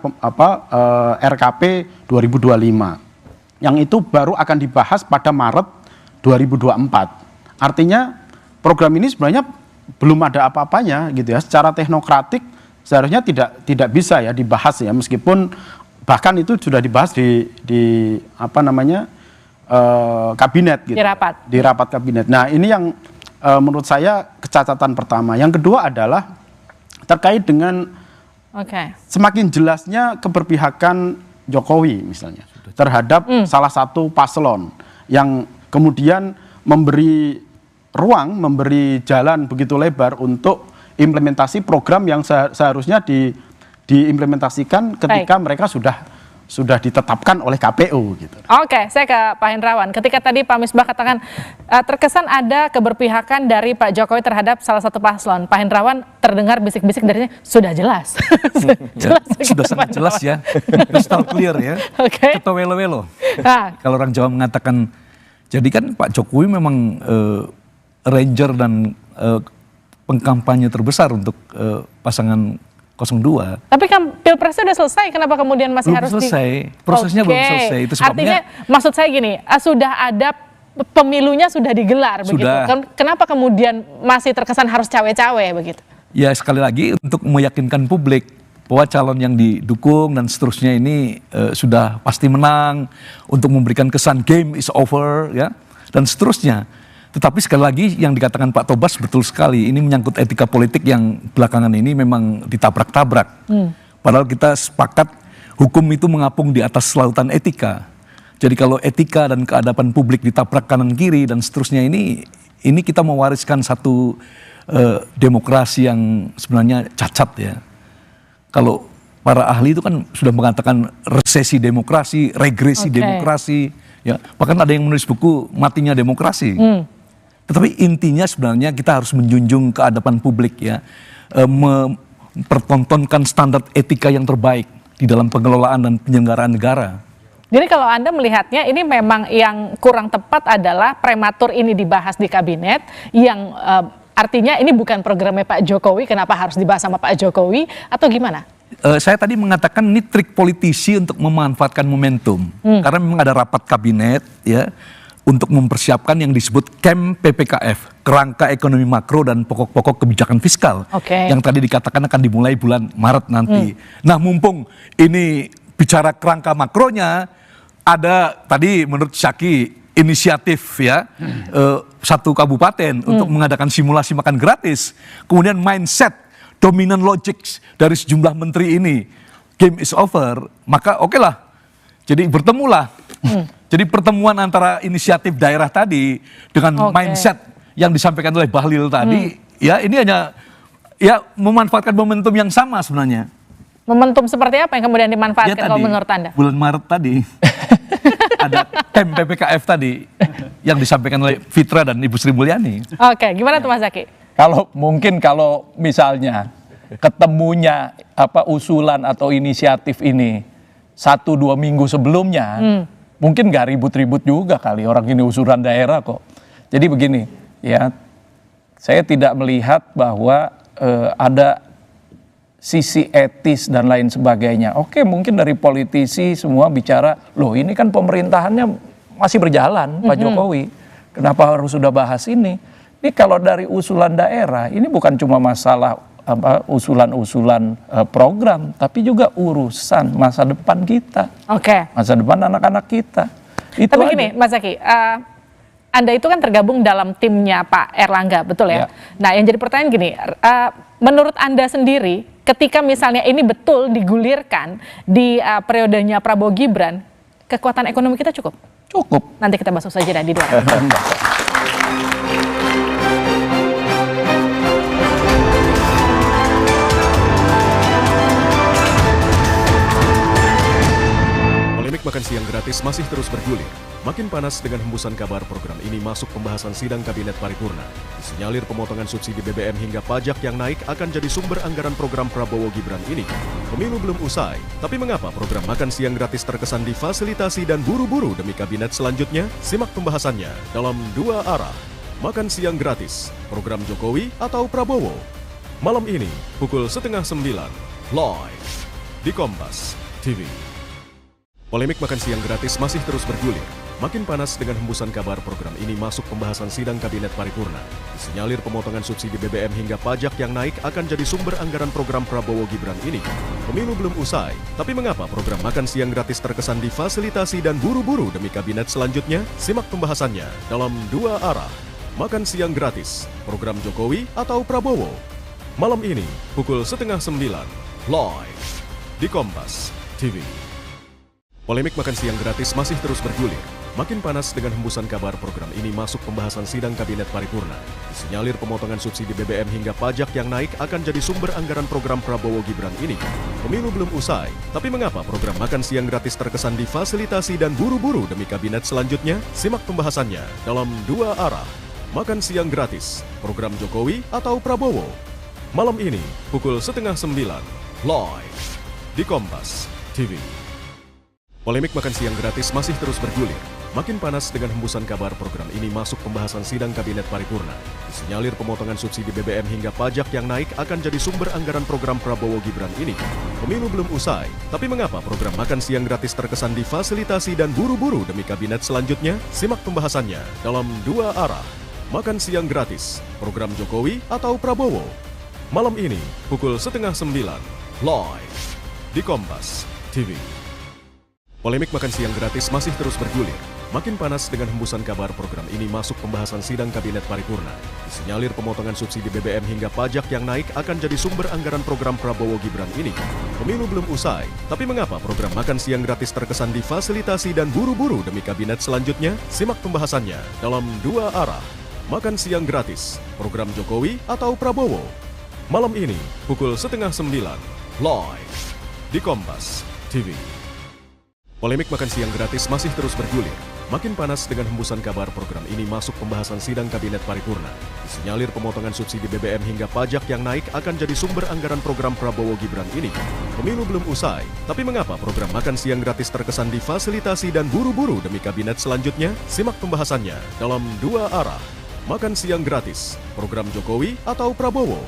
RKP 2025. Yang itu baru akan dibahas pada Maret 2024. Artinya program ini sebenarnya belum ada apa-apanya gitu ya. Secara teknokratik seharusnya tidak bisa ya dibahas ya, meskipun bahkan itu sudah dibahas di kabinet gitu. Di rapat kabinet. Nah, ini yang menurut saya kecacatan pertama. Yang kedua adalah terkait dengan semakin jelasnya keberpihakan Jokowi misalnya terhadap salah satu paslon yang kemudian memberi ruang, memberi jalan begitu lebar untuk implementasi program yang seharusnya diimplementasikan ketika mereka sudah ditetapkan oleh KPU gitu.
Oke, saya ke Pak Hendrawan. Ketika tadi Pak Misbah katakan terkesan ada keberpihakan dari Pak Jokowi terhadap salah satu paslon, Pak Hendrawan terdengar bisik-bisik darinya sudah jelas.
Sudah sangat jelas ya, crystal clear ya. Ketua welo-welo. Kalau orang Jawa mengatakan, jadi kan Pak Jokowi memang ranger dan pengkampanye terbesar untuk pasangan 02.
Tapi kan pilpresnya udah selesai, kenapa kemudian masih harus
selesai? Prosesnya belum selesai. Itu sebabnya.
Artinya maksud saya gini, sudah ada pemilunya sudah digelar begitu. Kenapa kemudian masih terkesan harus cawe-cawe begitu?
Ya sekali lagi untuk meyakinkan publik bahwa calon yang didukung dan seterusnya ini sudah pasti menang, untuk memberikan kesan game is over ya dan seterusnya. Tetapi sekali lagi yang dikatakan Pak Tobas betul sekali, ini menyangkut etika politik yang belakangan ini memang ditabrak-tabrak. Padahal kita sepakat hukum itu mengapung di atas lautan etika. Jadi kalau etika dan keadaban publik ditabrak kanan kiri dan seterusnya ini kita mewariskan satu demokrasi yang sebenarnya cacat ya. Kalau para ahli itu kan sudah mengatakan resesi demokrasi, regresi demokrasi, ya. Bahkan ada yang menulis buku Matinya Demokrasi. Tetapi intinya sebenarnya kita harus menjunjung keadaban publik ya, mempertontonkan standar etika yang terbaik di dalam pengelolaan dan penyelenggaraan negara.
Jadi kalau Anda melihatnya ini memang yang kurang tepat adalah prematur ini dibahas di kabinet yang artinya ini bukan programnya Pak Jokowi, kenapa harus dibahas sama Pak Jokowi atau gimana?
Saya tadi mengatakan ini trik politisi untuk memanfaatkan momentum. Karena memang ada rapat kabinet ya untuk mempersiapkan yang disebut KEM PPKF, Kerangka Ekonomi Makro dan Pokok-pokok Kebijakan Fiskal. Yang tadi dikatakan akan dimulai bulan Maret nanti. Nah, mumpung ini bicara kerangka makronya, ada tadi menurut Syaki inisiatif ya satu kabupaten untuk mengadakan simulasi makan gratis. Kemudian mindset dominant logic dari sejumlah menteri ini, game is over, maka oke lah. Jadi bertemulah. Jadi pertemuan antara inisiatif daerah tadi dengan mindset yang disampaikan oleh Bahlil tadi, ya ini hanya ya memanfaatkan momentum yang sama sebenarnya.
Momentum seperti apa yang kemudian dimanfaatkan kalau menurut Anda?
Bulan Maret tadi ada KEM PPKF tadi yang disampaikan oleh Fitra dan Ibu Sri Mulyani.
Oke, gimana tuh Mas Zaki?
Kalau misalnya ketemunya usulan atau inisiatif ini 1-2 minggu sebelumnya, mungkin nggak ribut-ribut juga kali, orang ini usulan daerah kok. Jadi begini ya, saya tidak melihat bahwa ada sisi etis dan lain sebagainya. Oke, mungkin dari politisi semua bicara, loh ini kan pemerintahannya masih berjalan Pak Jokowi, kenapa harus sudah bahas ini? Ini kalau dari usulan daerah, ini bukan cuma masalah usulan-usulan program, tapi juga urusan masa depan kita. Masa depan anak-anak kita. Itu
tapi gini, Mas Zaki, Anda itu kan tergabung dalam timnya Pak Erlangga, betul ya? Nah, yang jadi pertanyaan gini, menurut Anda sendiri, ketika misalnya ini betul digulirkan di periodenya Prabowo Gibran, kekuatan ekonomi kita cukup?
Cukup.
Nanti kita bahas saja di luar.
Makan siang gratis masih terus bergulir. Makin panas dengan hembusan kabar program ini masuk pembahasan sidang kabinet paripurna. Disinyalir pemotongan subsidi BBM hingga pajak yang naik akan jadi sumber anggaran program Prabowo Gibran ini. Pemilu belum usai, tapi mengapa program makan siang gratis terkesan difasilitasi dan buru-buru demi kabinet selanjutnya? Simak pembahasannya dalam 2 arah. Makan siang gratis, program Jokowi atau Prabowo? Malam ini, pukul 8:30, live di Kompas TV. Polemik makan siang gratis masih terus bergulir. Makin panas dengan hembusan kabar program ini masuk pembahasan sidang kabinet paripurna. Disinyalir pemotongan subsidi BBM hingga pajak yang naik akan jadi sumber anggaran program Prabowo Gibran ini. Pemilu belum usai, tapi mengapa program makan siang gratis terkesan difasilitasi dan buru-buru demi kabinet selanjutnya? Simak pembahasannya dalam 2 arah. Makan siang gratis, program Jokowi atau Prabowo? Malam ini, pukul 8:30, live di Kompas TV. Polemik makan siang gratis masih terus bergulir. Makin panas dengan hembusan kabar program ini masuk pembahasan sidang kabinet paripurna. Disinyalir pemotongan subsidi BBM hingga pajak yang naik akan jadi sumber anggaran program Prabowo Gibran ini. Pemilu belum usai, tapi mengapa program makan siang gratis terkesan difasilitasi dan buru-buru demi kabinet selanjutnya? Simak pembahasannya dalam 2 arah. Makan siang gratis, program Jokowi atau Prabowo? Malam ini, pukul 8:30, live di Kompas TV. Polemik makan siang gratis masih terus bergulir. Makin panas dengan hembusan kabar program ini masuk pembahasan sidang kabinet paripurna. Disinyalir pemotongan subsidi BBM hingga pajak yang naik akan jadi sumber anggaran program Prabowo Gibran ini. Pemilu belum usai, tapi mengapa program makan siang gratis terkesan difasilitasi dan buru-buru demi kabinet selanjutnya? Simak pembahasannya dalam 2 arah. Makan siang gratis, program Jokowi atau Prabowo? Malam ini, pukul 8:30, live di Kompas TV. Polemik makan siang gratis masih terus bergulir. Makin panas dengan hembusan kabar program ini masuk pembahasan sidang kabinet paripurna. Disinyalir pemotongan subsidi BBM hingga pajak yang naik akan jadi sumber anggaran program Prabowo Gibran ini. Pemilu belum usai, tapi mengapa program makan siang gratis terkesan difasilitasi dan buru-buru demi kabinet selanjutnya? Simak pembahasannya dalam 2 arah. Makan siang gratis, program Jokowi atau Prabowo? Malam ini, pukul 8:30, live di Kompas TV. Polemik makan siang gratis masih terus bergulir. Makin panas dengan hembusan kabar program ini masuk pembahasan sidang Kabinet Paripurna. Disinyalir pemotongan subsidi BBM hingga pajak yang naik akan jadi sumber anggaran program Prabowo Gibran ini. Pemilu belum usai, tapi mengapa program makan siang gratis terkesan difasilitasi dan buru-buru demi kabinet selanjutnya? Simak pembahasannya dalam Dua Arah. Makan siang gratis, program Jokowi atau Prabowo?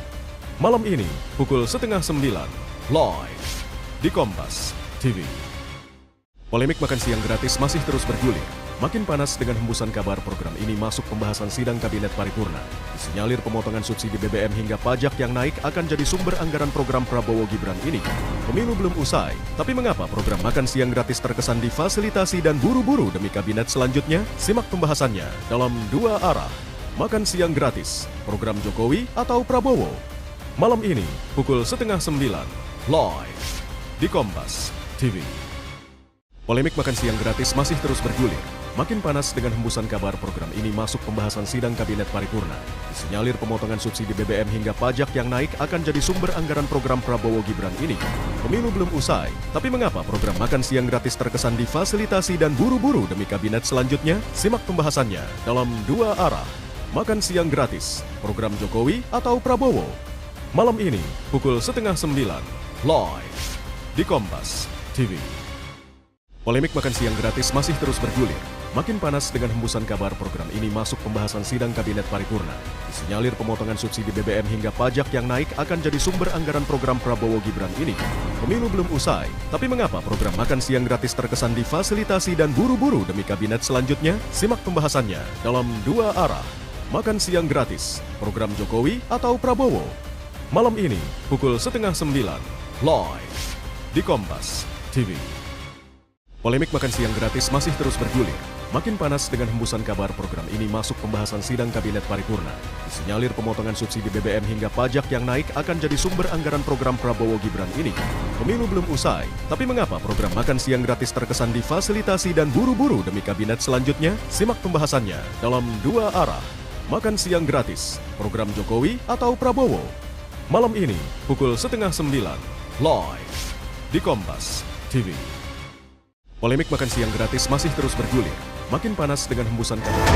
Malam ini, pukul 8:30, live di Kompas TV. Polemik makan siang gratis masih terus bergulir. Makin panas dengan hembusan kabar program ini masuk pembahasan sidang Kabinet Paripurna. Disinyalir pemotongan subsidi BBM hingga pajak yang naik akan jadi sumber anggaran program Prabowo Gibran ini. Pemilu belum usai, tapi mengapa program makan siang gratis terkesan difasilitasi dan buru-buru demi kabinet selanjutnya? Simak pembahasannya dalam Dua Arah. Makan siang gratis, program Jokowi atau Prabowo? Malam ini, pukul 8:30, live di Kompas TV. Polemik makan siang gratis masih terus bergulir. Makin panas dengan hembusan kabar program ini masuk pembahasan sidang Kabinet Paripurna. Disinyalir pemotongan subsidi BBM hingga pajak yang naik akan jadi sumber anggaran program Prabowo Gibran ini. Pemilu belum usai, tapi mengapa program makan siang gratis terkesan difasilitasi dan buru-buru demi kabinet selanjutnya? Simak pembahasannya dalam Dua Arah. Makan siang gratis, program Jokowi atau Prabowo? Malam ini, pukul 8:30, live di Kompas TV. Polemik makan siang gratis masih terus bergulir. Makin panas dengan hembusan kabar program ini masuk pembahasan sidang Kabinet Paripurna. Disinyalir pemotongan subsidi BBM hingga pajak yang naik akan jadi sumber anggaran program Prabowo Gibran ini. Pemilu belum usai, tapi mengapa program makan siang gratis terkesan difasilitasi dan buru-buru demi kabinet selanjutnya? Simak pembahasannya dalam Dua Arah. Makan siang gratis, program Jokowi atau Prabowo? Malam ini, pukul 8:30, live di Kompas TV. Polemik makan siang gratis masih terus bergulir. Makin panas dengan hembusan kabar program ini masuk pembahasan sidang Kabinet Paripurna. Disinyalir pemotongan subsidi BBM hingga pajak yang naik akan jadi sumber anggaran program Prabowo Gibran ini. Pemilu belum usai, tapi mengapa program makan siang gratis terkesan difasilitasi dan buru-buru demi kabinet selanjutnya? Simak pembahasannya dalam Dua Arah. Makan siang gratis, program Jokowi atau Prabowo? Malam ini, pukul 8:30, live di Kompas TV. Polemik makan siang gratis masih terus bergulir. Makin panas dengan hembusan kabar.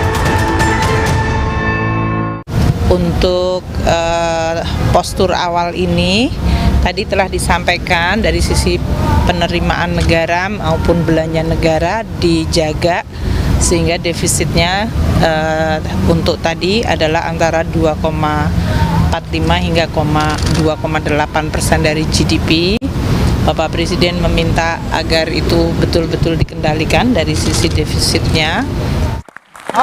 Untuk postur awal ini, tadi telah disampaikan dari sisi penerimaan negara maupun belanja negara dijaga sehingga defisitnya untuk tadi adalah antara 2,45 hingga 2,8% dari GDP. Bapak Presiden meminta agar itu betul-betul dikendalikan dari sisi defisitnya.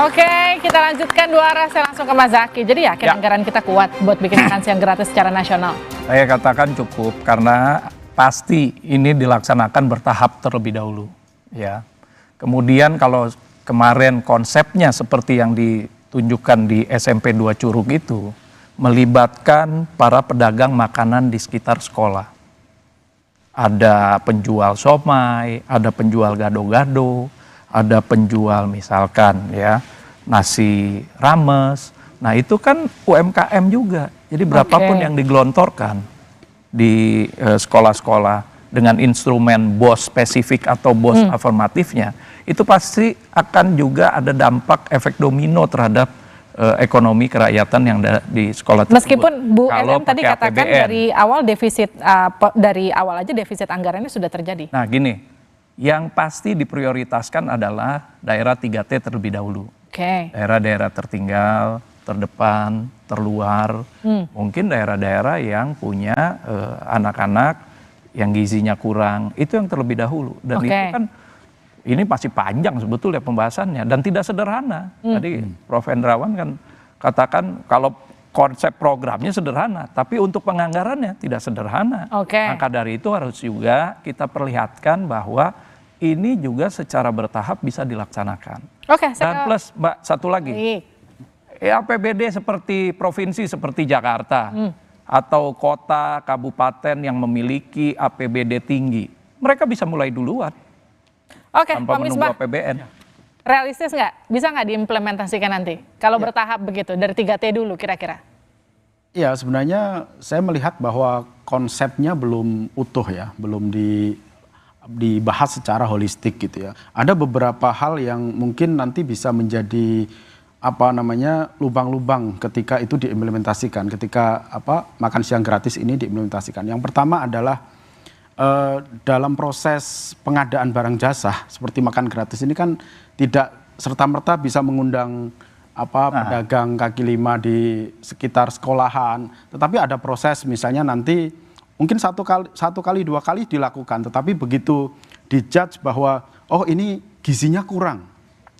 Oke, kita lanjutkan Dua Arah. Saya langsung ke Mas Zaki. Jadi yakin anggaran kita kuat buat bikin makan siang gratis secara nasional?
Saya katakan cukup karena pasti ini dilaksanakan bertahap terlebih dahulu. Ya. Kemudian kalau kemarin konsepnya seperti yang ditunjukkan di SMP 2 Curug itu, melibatkan para pedagang makanan di sekitar sekolah. Ada penjual somai, ada penjual gado-gado, ada penjual misalkan ya nasi rames. Nah itu kan UMKM juga. Jadi berapapun yang digelontorkan di sekolah-sekolah dengan instrumen BOS spesifik atau BOS afirmatifnya, itu pasti akan juga ada dampak efek domino terhadap ekonomi kerakyatan yang di sekolah tersebut.
Meskipun Bu
Kalau
Ellen tadi katakan
APBN,
dari awal defisit dari awal aja defisit anggarannya sudah terjadi.
Nah gini, yang pasti diprioritaskan adalah daerah 3T terlebih dahulu. Daerah-daerah tertinggal, terdepan, terluar, mungkin daerah-daerah yang punya anak-anak yang gizinya kurang, itu yang terlebih dahulu. Dan itu kan ini masih panjang sebetulnya pembahasannya dan tidak sederhana. Tadi Prof. Hendrawan kan katakan kalau konsep programnya sederhana, tapi untuk penganggarannya tidak sederhana. Maka dari itu harus juga kita perlihatkan bahwa ini juga secara bertahap bisa dilaksanakan. Dan plus Mbak, satu lagi, APBD seperti provinsi seperti Jakarta atau kota, kabupaten yang memiliki APBD tinggi, mereka bisa mulai duluan. Tanpa menunggu APBN.
Realistis nggak? Bisa nggak diimplementasikan nanti? Kalau bertahap begitu, dari 3T dulu kira-kira?
Ya sebenarnya saya melihat bahwa konsepnya belum utuh ya, belum dibahas secara holistik gitu ya. Ada beberapa hal yang mungkin nanti bisa menjadi lubang-lubang ketika itu diimplementasikan, ketika makan siang gratis ini diimplementasikan. Yang pertama adalah dalam proses pengadaan barang jasa seperti makan gratis ini kan tidak serta-merta bisa mengundang pedagang kaki lima di sekitar sekolahan, tetapi ada proses misalnya nanti mungkin satu kali, 2 kali dilakukan, tetapi begitu dijudge bahwa ini gizinya kurang,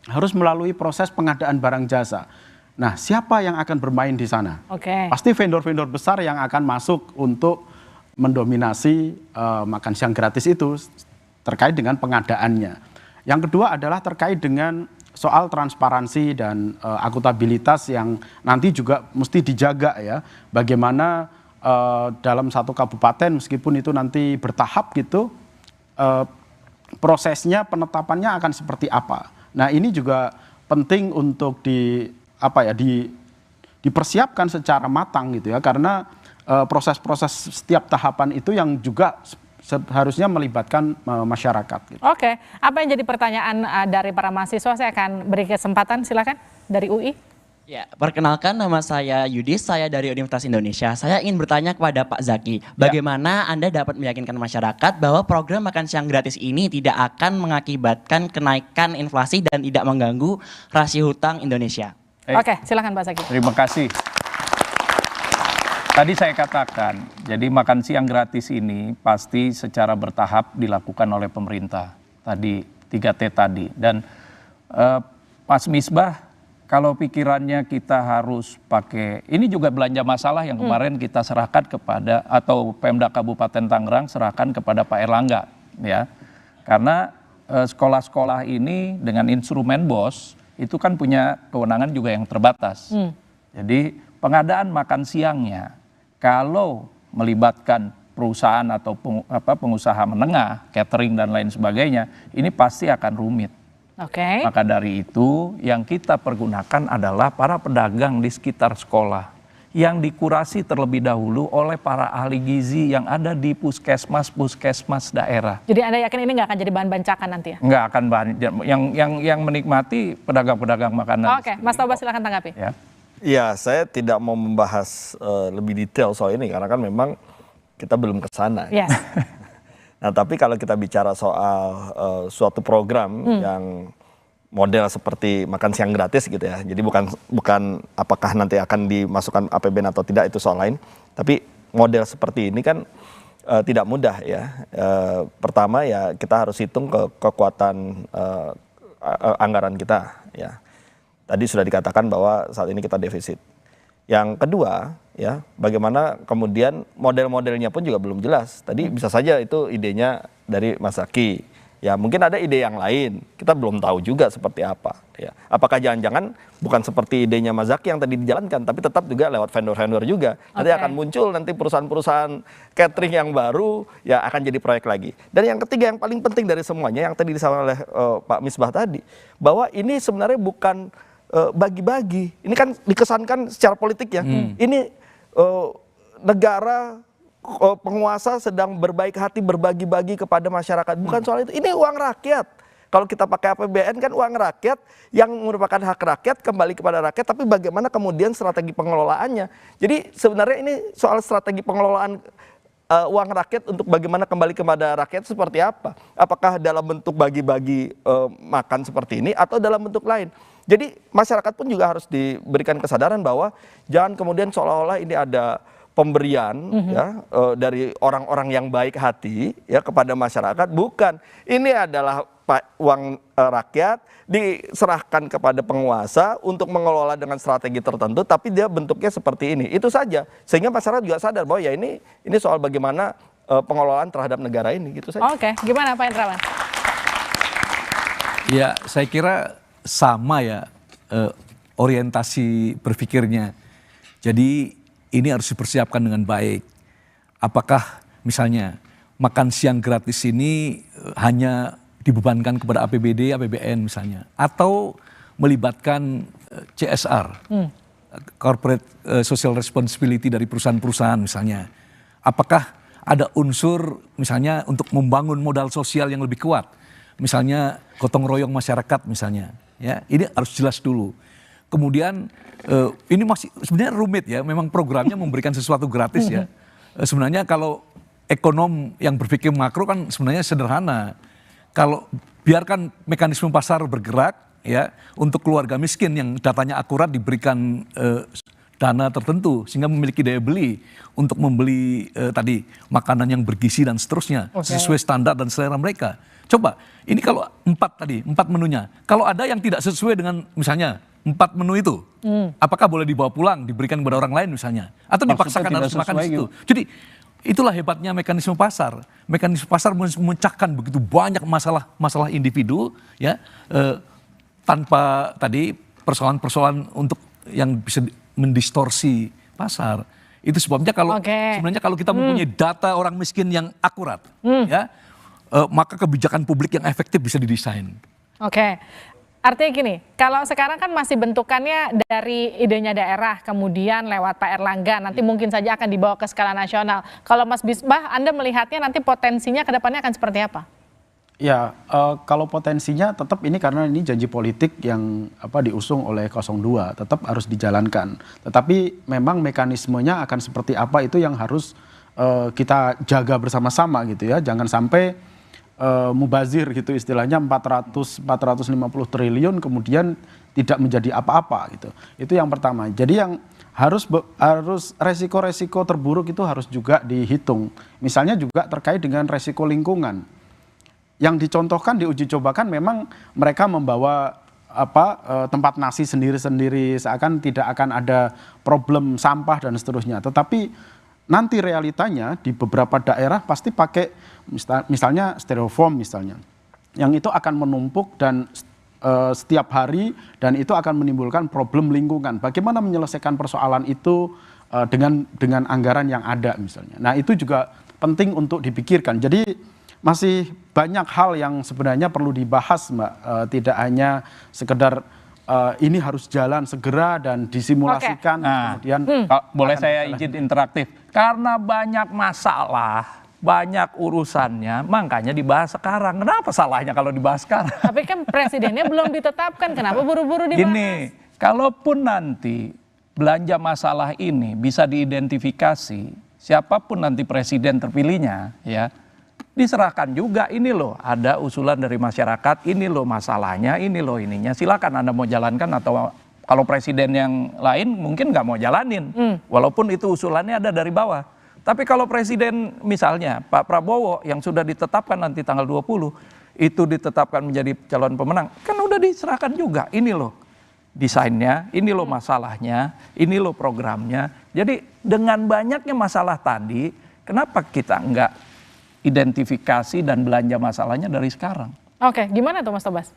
harus melalui proses pengadaan barang jasa. Nah, siapa yang akan bermain di sana? Pasti vendor-vendor besar yang akan masuk untuk mendominasi makan siang gratis itu terkait dengan pengadaannya. Yang kedua adalah terkait dengan soal transparansi dan akuntabilitas yang nanti juga mesti dijaga ya. Bagaimana dalam satu kabupaten meskipun itu nanti bertahap gitu, prosesnya penetapannya akan seperti apa. Nah, ini juga penting untuk dipersiapkan secara matang gitu ya, karena proses-proses setiap tahapan itu yang juga seharusnya melibatkan masyarakat. Gitu.
Oke, apa yang jadi pertanyaan dari para mahasiswa? Saya akan beri kesempatan, silakan dari UI.
Ya, perkenalkan nama saya Yudis, saya dari Universitas Indonesia. Saya ingin bertanya kepada Pak Zaki, bagaimana Anda dapat meyakinkan masyarakat bahwa program makan siang gratis ini tidak akan mengakibatkan kenaikan inflasi dan tidak mengganggu rasio hutang Indonesia?
Oke, silakan Pak Zaki.
Terima kasih. Tadi saya katakan, jadi makan siang gratis ini pasti secara bertahap dilakukan oleh pemerintah. Tadi 3T tadi. Dan Mas Misbah, kalau pikirannya kita harus pakai, ini juga belanja masalah yang kemarin kita serahkan kepada, atau Pemda Kabupaten Tangerang serahkan kepada Pak Erlangga. Ya. Karena sekolah-sekolah ini dengan instrumen BOS, itu kan punya kewenangan juga yang terbatas. Jadi pengadaan makan siangnya, kalau melibatkan perusahaan atau pengusaha menengah, catering dan lain sebagainya, ini pasti akan rumit. Maka dari itu yang kita pergunakan adalah para pedagang di sekitar sekolah yang dikurasi terlebih dahulu oleh para ahli gizi yang ada di puskesmas daerah.
Jadi Anda yakin ini nggak akan jadi bahan bancakan nanti ya?
Nggak akan bahan, yang menikmati pedagang-pedagang makanan.
Oke, Mas Tobas silakan tanggapi.
Ya, saya tidak mau membahas lebih detail soal ini karena kan memang kita belum ke sana.
Yes.
Nah, tapi kalau kita bicara soal suatu program yang model seperti makan siang gratis gitu ya. Jadi bukan apakah nanti akan dimasukkan APBN atau tidak, itu soal lain. Tapi model seperti ini kan tidak mudah ya. Pertama ya kita harus hitung kekuatan anggaran kita ya. Tadi sudah dikatakan bahwa saat ini kita defisit. Yang kedua, ya, bagaimana kemudian model-modelnya pun juga belum jelas. Tadi bisa saja itu idenya dari Mas Zaki. Ya, mungkin ada ide yang lain. Kita belum tahu juga seperti apa. Ya. Apakah jangan-jangan bukan seperti idenya Mas Zaki yang tadi dijalankan, tapi tetap juga lewat vendor-vendor juga. Nanti akan muncul nanti perusahaan-perusahaan catering yang baru, ya akan jadi proyek lagi. Dan yang ketiga yang paling penting dari semuanya, yang tadi disampaikan oleh Pak Misbah tadi, bahwa ini sebenarnya bukan bagi-bagi. Ini kan dikesankan secara politik ya. Ini negara penguasa sedang berbaik hati berbagi-bagi kepada masyarakat. Bukan soal itu. Ini uang rakyat. Kalau kita pakai APBN kan uang rakyat yang merupakan hak rakyat kembali kepada rakyat. Tapi bagaimana kemudian strategi pengelolaannya. Jadi sebenarnya ini soal strategi pengelolaan uang rakyat untuk bagaimana kembali kepada rakyat seperti apa. Apakah dalam bentuk bagi-bagi makan seperti ini atau dalam bentuk lain. Jadi masyarakat pun juga harus diberikan kesadaran bahwa jangan kemudian seolah-olah ini ada pemberian ya dari orang-orang yang baik hati ya kepada masyarakat. Bukan, ini adalah uang rakyat diserahkan kepada penguasa untuk mengelola dengan strategi tertentu, tapi dia bentuknya seperti ini. Itu saja, sehingga masyarakat juga sadar bahwa ya ini soal bagaimana pengelolaan terhadap negara ini, gitu saja.
Oke, gimana Pak Indrawan?
Ya, saya kira sama ya orientasi berpikirnya. Jadi ini harus dipersiapkan dengan baik. Apakah misalnya makan siang gratis ini hanya dibebankan kepada APBD, APBN misalnya, atau melibatkan CSR, Corporate Social Responsibility dari perusahaan-perusahaan misalnya. Apakah ada unsur misalnya untuk membangun modal sosial yang lebih kuat. Misalnya gotong royong masyarakat misalnya, ya ini harus jelas dulu. Kemudian ini masih sebenarnya rumit ya, memang programnya memberikan sesuatu gratis ya. Sebenarnya kalau ekonom yang berpikir makro kan sebenarnya sederhana. Kalau biarkan mekanisme pasar bergerak ya untuk keluarga miskin yang datanya akurat diberikan dana tertentu sehingga memiliki daya beli untuk membeli tadi makanan yang bergizi dan seterusnya sesuai standar dan selera mereka. Coba ini kalau 4 menunya, kalau ada yang tidak sesuai dengan misalnya 4 menu itu, apakah boleh dibawa pulang diberikan kepada orang lain misalnya, atau dipaksakan harus makan di situ? Jadi itulah hebatnya mekanisme pasar. Mekanisme pasar memecahkan begitu banyak masalah individu ya tanpa tadi persoalan-persoalan untuk yang bisa mendistorsi pasar. Itu sebabnya kalau sebenarnya kalau kita mempunyai data orang miskin yang akurat, ya maka kebijakan publik yang efektif bisa didesain.
Oke. Artinya gini, kalau sekarang kan masih bentukannya dari idenya daerah, kemudian lewat Pak Erlangga, nanti mungkin saja akan dibawa ke skala nasional. Kalau Mas Misbah, Anda melihatnya nanti potensinya ke depannya akan seperti apa?
Ya, kalau potensinya tetap ini karena ini janji politik yang diusung oleh 02, tetap harus dijalankan. Tetapi memang mekanismenya akan seperti apa itu yang harus kita jaga bersama-sama gitu ya. Jangan sampai mubazir gitu istilahnya 450 triliun kemudian tidak menjadi apa-apa gitu. Itu yang pertama. Jadi yang harus resiko-resiko terburuk itu harus juga dihitung. Misalnya juga terkait dengan resiko lingkungan. Yang dicontohkan diuji cobakan memang mereka membawa tempat nasi sendiri-sendiri, seakan tidak akan ada problem sampah dan seterusnya. Tetapi nanti realitanya di beberapa daerah pasti pakai misalnya styrofoam misalnya, yang itu akan menumpuk dan setiap hari dan itu akan menimbulkan problem lingkungan. Bagaimana menyelesaikan persoalan itu dengan anggaran yang ada misalnya. Nah itu juga penting untuk dipikirkan. Jadi masih banyak hal yang sebenarnya perlu dibahas Mbak, tidak hanya sekedar ini harus jalan segera dan disimulasikan. Kemudian
boleh saya izin interaktif karena banyak masalah, banyak urusannya, makanya dibahas sekarang. Kenapa salahnya kalau dibahas sekarang?
Tapi kan presidennya belum ditetapkan, kenapa buru-buru dibahas?
Gini, kalaupun nanti belanja masalah ini bisa diidentifikasi, siapapun nanti presiden terpilihnya, ya diserahkan juga, ini loh ada usulan dari masyarakat, ini loh masalahnya, ini loh ininya, silakan Anda mau jalankan, atau kalau presiden yang lain mungkin nggak mau jalanin, walaupun itu usulannya ada dari bawah. Tapi kalau presiden misalnya Pak Prabowo yang sudah ditetapkan nanti tanggal 20, itu ditetapkan menjadi calon pemenang, kan udah diserahkan juga, ini loh desainnya, ini loh masalahnya, ini loh programnya. Jadi dengan banyaknya masalah tadi, kenapa kita nggak identifikasi dan belanja masalahnya dari sekarang?
Oke, gimana tuh Mas Tobas?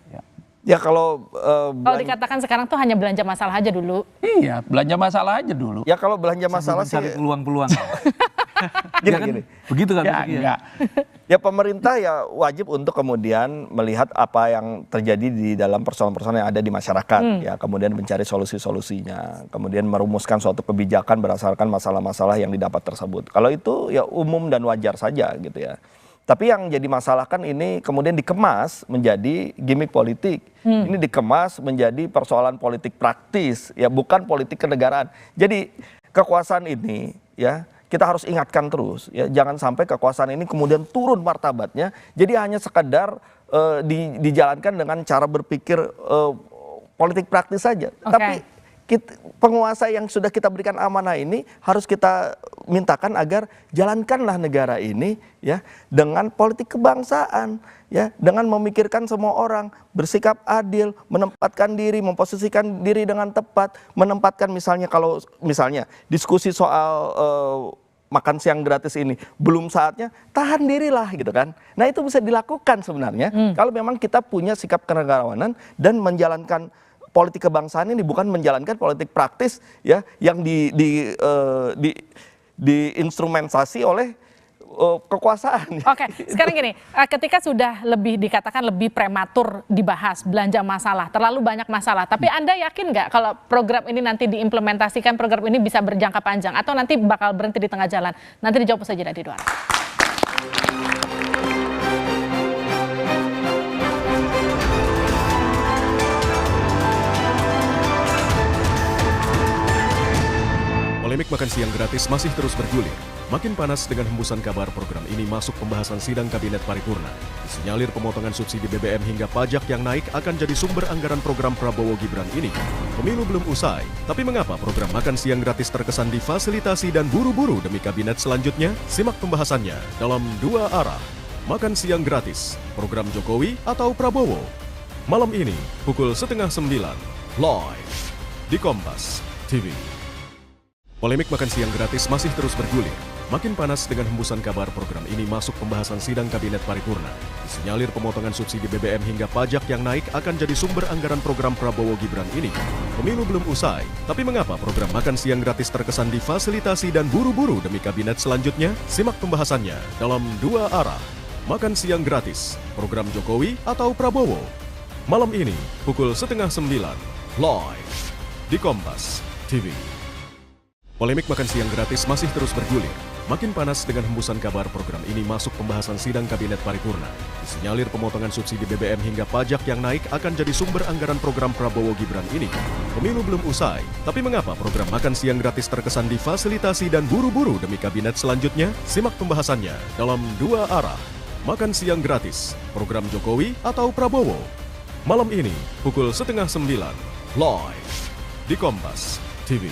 Ya kalau
kalau dikatakan sekarang tuh hanya belanja masalah aja dulu.
Iya, belanja masalah aja dulu.
Ya kalau belanja masalah sih
cari peluang-peluang.
gini.
Begitu kan?
Ya, enggak.
Ya pemerintah ya wajib untuk kemudian melihat apa yang terjadi di dalam persoalan-persoalan yang ada di masyarakat, ya kemudian mencari solusi-solusinya, kemudian merumuskan suatu kebijakan berdasarkan masalah-masalah yang didapat tersebut. Kalau itu ya umum dan wajar saja gitu ya. Tapi yang jadi masalah kan ini kemudian dikemas menjadi gimmick politik. Ini dikemas menjadi persoalan politik praktis, ya bukan politik kenegaraan. Jadi kekuasaan ini ya kita harus ingatkan terus, ya jangan sampai kekuasaan ini kemudian turun martabatnya. Jadi hanya sekedar dijalankan dengan cara berpikir politik praktis saja. Tapi penguasa yang sudah kita berikan amanah ini harus kita mintakan agar jalankanlah negara ini ya dengan politik kebangsaan, ya dengan memikirkan semua orang, bersikap adil, menempatkan diri, memposisikan diri dengan tepat, menempatkan misalnya kalau misalnya diskusi soal makan siang gratis ini belum saatnya, tahan dirilah gitu kan. Nah itu bisa dilakukan sebenarnya kalau memang kita punya sikap kenegarawanan dan menjalankan politik kebangsaan ini, bukan menjalankan politik praktis ya yang diinstrumentasi oleh kekuasaan.
Oke, sekarang gini, ketika sudah dikatakan lebih prematur dibahas belanja masalah, terlalu banyak masalah, tapi Anda yakin nggak kalau program ini nanti diimplementasikan, program ini bisa berjangka panjang atau nanti bakal berhenti di tengah jalan? Nanti dijawab saja dari Duara.
Polemik makan siang gratis masih terus bergulir. Makin panas dengan hembusan kabar program ini masuk pembahasan sidang Kabinet Paripurna. Disinyalir pemotongan subsidi BBM hingga pajak yang naik akan jadi sumber anggaran program Prabowo Gibran ini. Pemilu belum usai, tapi mengapa program makan siang gratis terkesan difasilitasi dan buru-buru demi Kabinet selanjutnya? Simak pembahasannya dalam Dua Arah. Makan siang gratis, program Jokowi atau Prabowo? Malam ini, pukul 8:30, live di Kompas TV. Polemik makan siang gratis masih terus bergulir. Makin panas dengan hembusan kabar program ini masuk pembahasan sidang Kabinet Paripurna. Disinyalir pemotongan subsidi BBM hingga pajak yang naik akan jadi sumber anggaran program Prabowo Gibran ini. Pemilu belum usai, tapi mengapa program makan siang gratis terkesan difasilitasi dan buru-buru demi Kabinet selanjutnya? Simak pembahasannya dalam Dua Arah. Makan siang gratis, program Jokowi atau Prabowo? Malam ini, pukul 8:30, live di Kompas TV. Polemik makan siang gratis masih terus bergulir. Makin panas dengan hembusan kabar program ini masuk pembahasan sidang Kabinet Paripurna. Disinyalir pemotongan subsidi BBM hingga pajak yang naik akan jadi sumber anggaran program Prabowo Gibran ini. Pemilu belum usai, tapi mengapa program makan siang gratis terkesan difasilitasi dan buru-buru demi Kabinet selanjutnya? Simak pembahasannya dalam Dua Arah. Makan siang gratis, program Jokowi atau Prabowo? Malam ini, pukul 8:30, live di Kompas TV.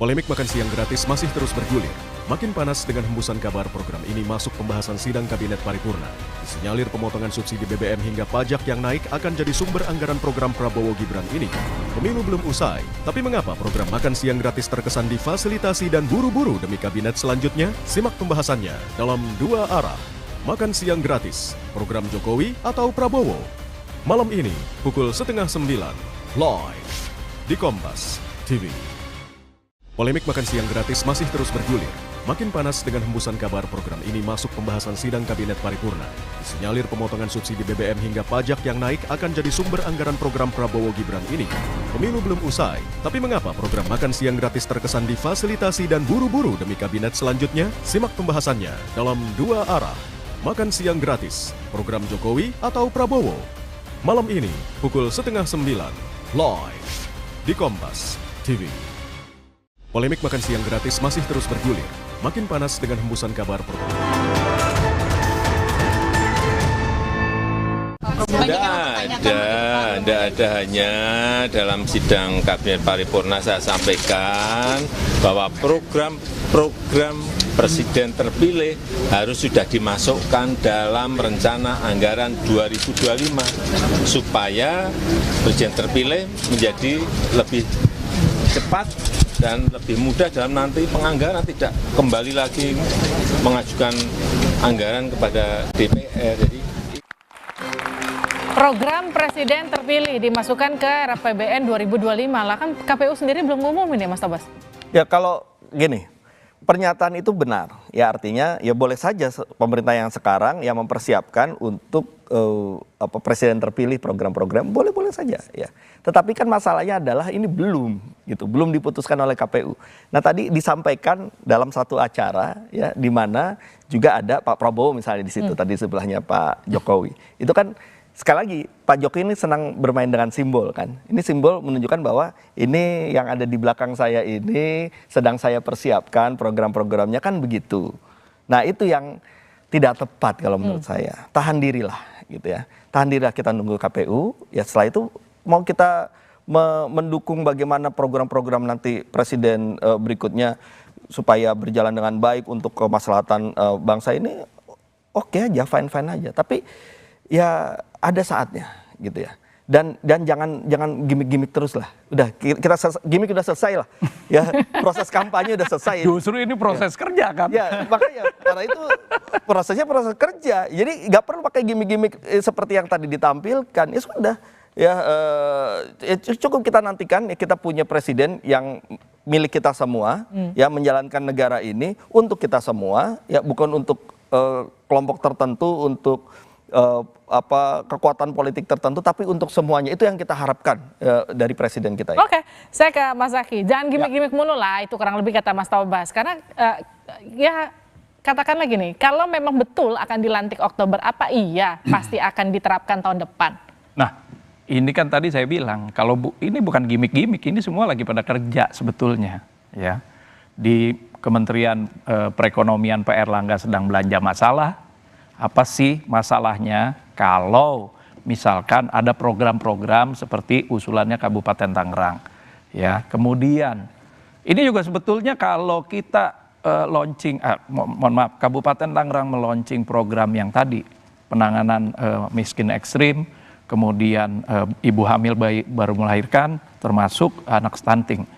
Polemik makan siang gratis masih terus bergulir. Makin panas dengan hembusan kabar program ini masuk pembahasan sidang Kabinet Paripurna. Disinyalir pemotongan subsidi BBM hingga pajak yang naik akan jadi sumber anggaran program Prabowo Gibran ini. Pemilu belum usai, tapi mengapa program makan siang gratis terkesan difasilitasi dan buru-buru demi Kabinet selanjutnya? Simak pembahasannya dalam Dua Arah. Makan siang gratis, program Jokowi atau Prabowo? Malam ini, pukul 8:30, live di Kompas TV. Polemik makan siang gratis masih terus bergulir. Makin panas dengan hembusan kabar program ini masuk pembahasan sidang Kabinet Paripurna. Disinyalir pemotongan subsidi BBM hingga pajak yang naik akan jadi sumber anggaran program Prabowo Gibran ini. Pemilu belum usai, tapi mengapa program makan siang gratis terkesan difasilitasi dan buru-buru demi Kabinet selanjutnya? Simak pembahasannya dalam Dua Arah. Makan siang gratis, program Jokowi atau Prabowo? Malam ini, pukul 8:30, live di Kompas TV. Polemik makan siang gratis masih terus bergulir. Makin panas dengan hembusan kabar program.
Tidak ada, hanya dalam sidang Kabinet Paripurna saya sampaikan bahwa program Presiden terpilih harus sudah dimasukkan dalam rencana anggaran 2025 supaya Presiden terpilih menjadi lebih cepat dan lebih mudah dalam nanti penganggaran, tidak kembali lagi mengajukan anggaran kepada DPR. Jadi
program Presiden terpilih dimasukkan ke RAPBN 2025 lah, kan KPU sendiri belum ngumumin ya Mas Tobas?
Ya kalau gini, pernyataan itu benar, ya artinya ya boleh saja pemerintah yang sekarang yang mempersiapkan untuk presiden terpilih program-program boleh-boleh saja ya. Tetapi kan masalahnya adalah ini belum diputuskan oleh KPU. Nah tadi disampaikan dalam satu acara ya di mana juga ada Pak Prabowo misalnya di situ tadi sebelahnya Pak Jokowi. Itu kan sekali lagi Pak Jokowi ini senang bermain dengan simbol kan. Ini simbol menunjukkan bahwa ini yang ada di belakang saya ini sedang saya persiapkan program-programnya kan begitu. Nah itu yang tidak tepat kalau menurut saya. Tahan dirilah gitu ya. Tahan dirilah, kita nunggu KPU. Ya setelah itu mau kita mendukung bagaimana program-program nanti presiden berikutnya supaya berjalan dengan baik untuk kemaslahatan bangsa ini, oke aja, fine-fine aja. Tapi ya ada saatnya gitu ya. Dan jangan gimmick-gimmick terus lah. Udah gimmick udah selesai lah. Ya proses kampanye udah selesai.
Justru ini proses kerja kan.
Ya makanya karena itu prosesnya proses kerja. Jadi nggak perlu pakai gimmick-gimmick seperti yang tadi ditampilkan. Ya sudah. Ya cukup kita nantikan ya, kita punya presiden yang milik kita semua, ya menjalankan negara ini untuk kita semua, ya bukan untuk kelompok tertentu, untuk kekuatan politik tertentu, tapi untuk semuanya. Itu yang kita harapkan dari presiden kita.
Oke, saya ke Mas Zaky. Jangan gimmick-gimmick mulu lah, itu kurang lebih kata Mas Tobas. Karena ya katakanlah gini, kalau memang betul akan dilantik Oktober, apa iya pasti akan diterapkan tahun depan?
Nah, ini kan tadi saya bilang, kalau ini bukan gimmick-gimmick, ini semua lagi pada kerja sebetulnya, ya. Di Kementerian Perekonomian Pak Erlangga sedang belanja masalah. Apa sih masalahnya kalau misalkan ada program-program seperti usulannya Kabupaten Tangerang, ya. Kemudian ini juga sebetulnya kalau kita mohon maaf, Kabupaten Tangerang meluncing program yang tadi, penanganan miskin ekstrim, kemudian ibu hamil bayi baru melahirkan, termasuk anak stunting.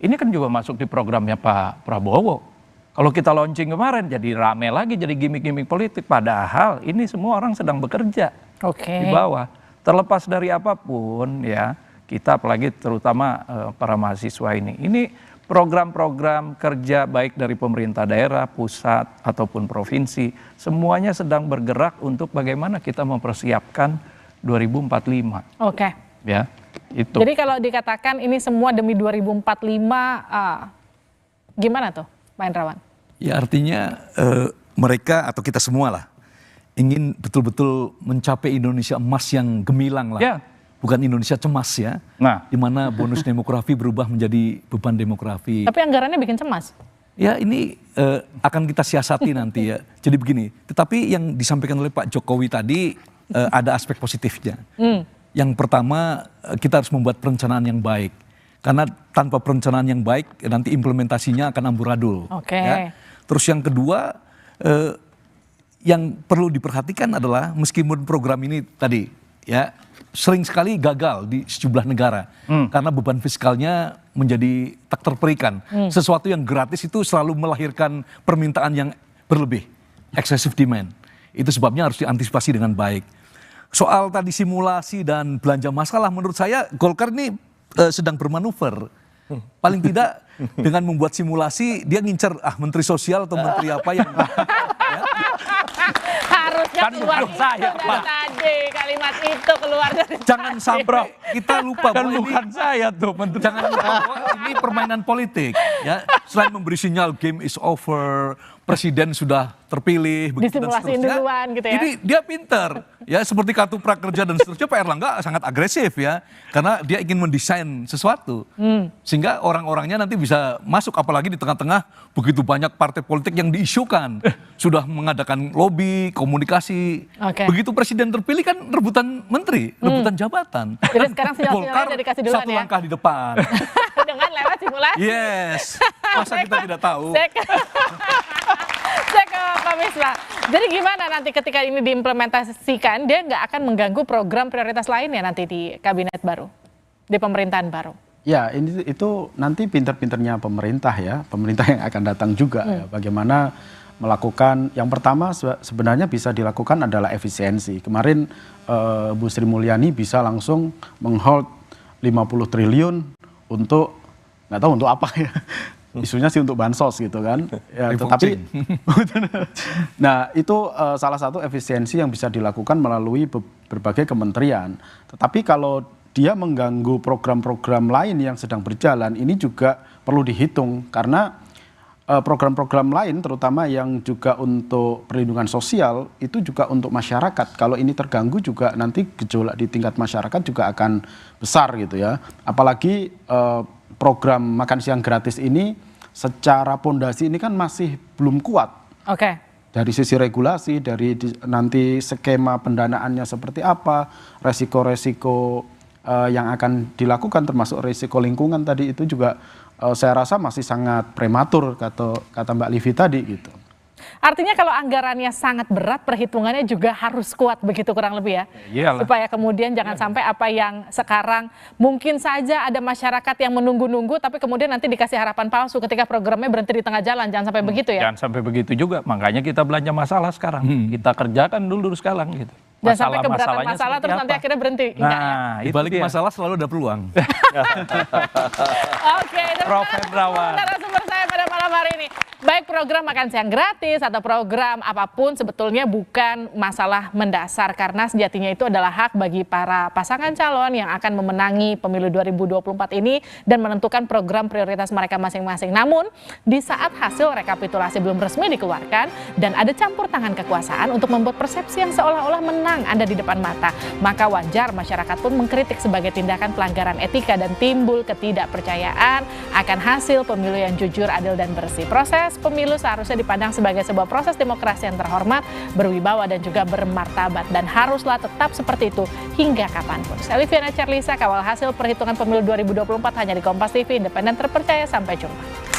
Ini kan juga masuk di programnya Pak Prabowo. Kalau kita launching kemarin jadi rame lagi, jadi gimmick-gimmick politik. Padahal ini semua orang sedang bekerja di bawah. Terlepas dari apapun ya, kita apalagi terutama para mahasiswa ini program-program kerja baik dari pemerintah daerah, pusat, ataupun provinsi, semuanya sedang bergerak untuk bagaimana kita mempersiapkan 2045.
Oke.
Ya, itu.
Jadi kalau dikatakan ini semua demi 2045, gimana tuh, Pak Hendrawan?
Ya artinya mereka atau kita semua lah ingin betul-betul mencapai Indonesia emas yang gemilang lah.
Ya.
Bukan Indonesia cemas ya, di mana bonus demografi berubah menjadi beban demografi.
Tapi anggarannya bikin cemas.
Ya ini akan kita siasati nanti ya. Jadi begini, tetapi yang disampaikan oleh Pak Jokowi tadi ada aspek positifnya. Yang pertama kita harus membuat perencanaan yang baik. Karena tanpa perencanaan yang baik nanti implementasinya akan amburadul. Ya. Terus yang kedua yang perlu diperhatikan adalah meskipun program ini tadi ya sering sekali gagal di sejumlah negara karena beban fiskalnya menjadi tak terperikan. Sesuatu yang gratis itu selalu melahirkan permintaan yang berlebih, excessive demand. Itu sebabnya harus diantisipasi dengan baik. Soal tadi simulasi dan belanja masalah, menurut saya Golkar ini sedang bermanuver. Paling tidak dengan membuat simulasi dia ngincer menteri sosial atau menteri apa yang
harusnya
kan
keluar
bukan saya, Pak.
Tadi kalimat itu keluar dari
jangan sampai kita lupa
kan
bahwa
bukan
ini,
saya tuh menteri.
jangan lupa bahwa ini permainan politik ya. Selain memberi sinyal game is over, presiden sudah terpilih begitu dan
disimulasiin
seterusnya.
duluan gitu ya.
Ini dia pinter ya, seperti kartu prakerja dan seterusnya. Pak Erlangga sangat agresif ya, karena dia ingin mendesain sesuatu sehingga orang-orangnya nanti bisa masuk, apalagi di tengah-tengah begitu banyak partai politik yang diisukan sudah mengadakan lobby, komunikasi. Begitu presiden terpilih kan rebutan menteri, rebutan jabatan.
Jadi sekarang sinyal-sinyalnya udah dikasih duluan
satu
ya.
langkah di depan.
Dengan lewat simulasi.
Yes, masa kita tidak tahu.
Saya ke Pak Misbah. Jadi gimana nanti ketika ini diimplementasikan, dia nggak akan mengganggu program prioritas lainnya nanti di kabinet baru, di pemerintahan baru?
Ya, itu nanti pinter-pinternya pemerintah ya, pemerintah yang akan datang juga ya, bagaimana melakukan, yang pertama sebenarnya bisa dilakukan adalah efisiensi. Kemarin Bu Sri Mulyani bisa langsung menghold 50 triliun untuk, nggak tahu untuk apa ya, isunya sih untuk bansos gitu kan. Ya, tetapi, nah itu salah satu efisiensi yang bisa dilakukan melalui berbagai kementerian. Tetapi kalau dia mengganggu program-program lain yang sedang berjalan, ini juga perlu dihitung karena program-program lain terutama yang juga untuk perlindungan sosial itu juga untuk masyarakat. Kalau ini terganggu juga nanti gejolak di tingkat masyarakat juga akan besar gitu ya. Apalagi program makan siang gratis ini secara pondasi ini kan masih belum kuat. Dari sisi regulasi, dari nanti skema pendanaannya seperti apa, resiko-resiko yang akan dilakukan termasuk resiko lingkungan tadi itu juga saya rasa masih sangat prematur kata Mbak Livi tadi gitu.
Artinya kalau anggarannya sangat berat, perhitungannya juga harus kuat begitu kurang lebih ya.
Iyalah.
Supaya kemudian jangan sampai apa yang sekarang mungkin saja ada masyarakat yang menunggu-nunggu tapi kemudian nanti dikasih harapan palsu ketika programnya berhenti di tengah jalan. Jangan sampai begitu ya.
Jangan sampai begitu juga, makanya kita belanja masalah sekarang. Kita kerjakan dulu sekarang gitu.
Jangan sampai keberatan masalah terus nanti akhirnya berhenti.
Nah, di balik masalah selalu ada peluang.
Oke,
Prof. Hendrawan.
narasumber saya pada malam hari ini. Baik program makan siang gratis atau program apapun sebetulnya bukan masalah mendasar karena sejatinya itu adalah hak bagi para pasangan calon yang akan memenangi pemilu 2024 ini dan menentukan program prioritas mereka masing-masing. Namun di saat hasil rekapitulasi belum resmi dikeluarkan dan ada campur tangan kekuasaan untuk membuat persepsi yang seolah-olah menang ada di depan mata, maka wajar masyarakat pun mengkritik sebagai tindakan pelanggaran etika dan timbul ketidakpercayaan akan hasil pemilu yang jujur, adil dan bersih. Proses pemilu seharusnya dipandang sebagai sebuah proses demokrasi yang terhormat, berwibawa dan juga bermartabat dan haruslah tetap seperti itu hingga kapanpun. Saya Liviana Charlisa, kawal hasil perhitungan pemilu 2024 hanya di Kompas TV, independen terpercaya. Sampai jumpa.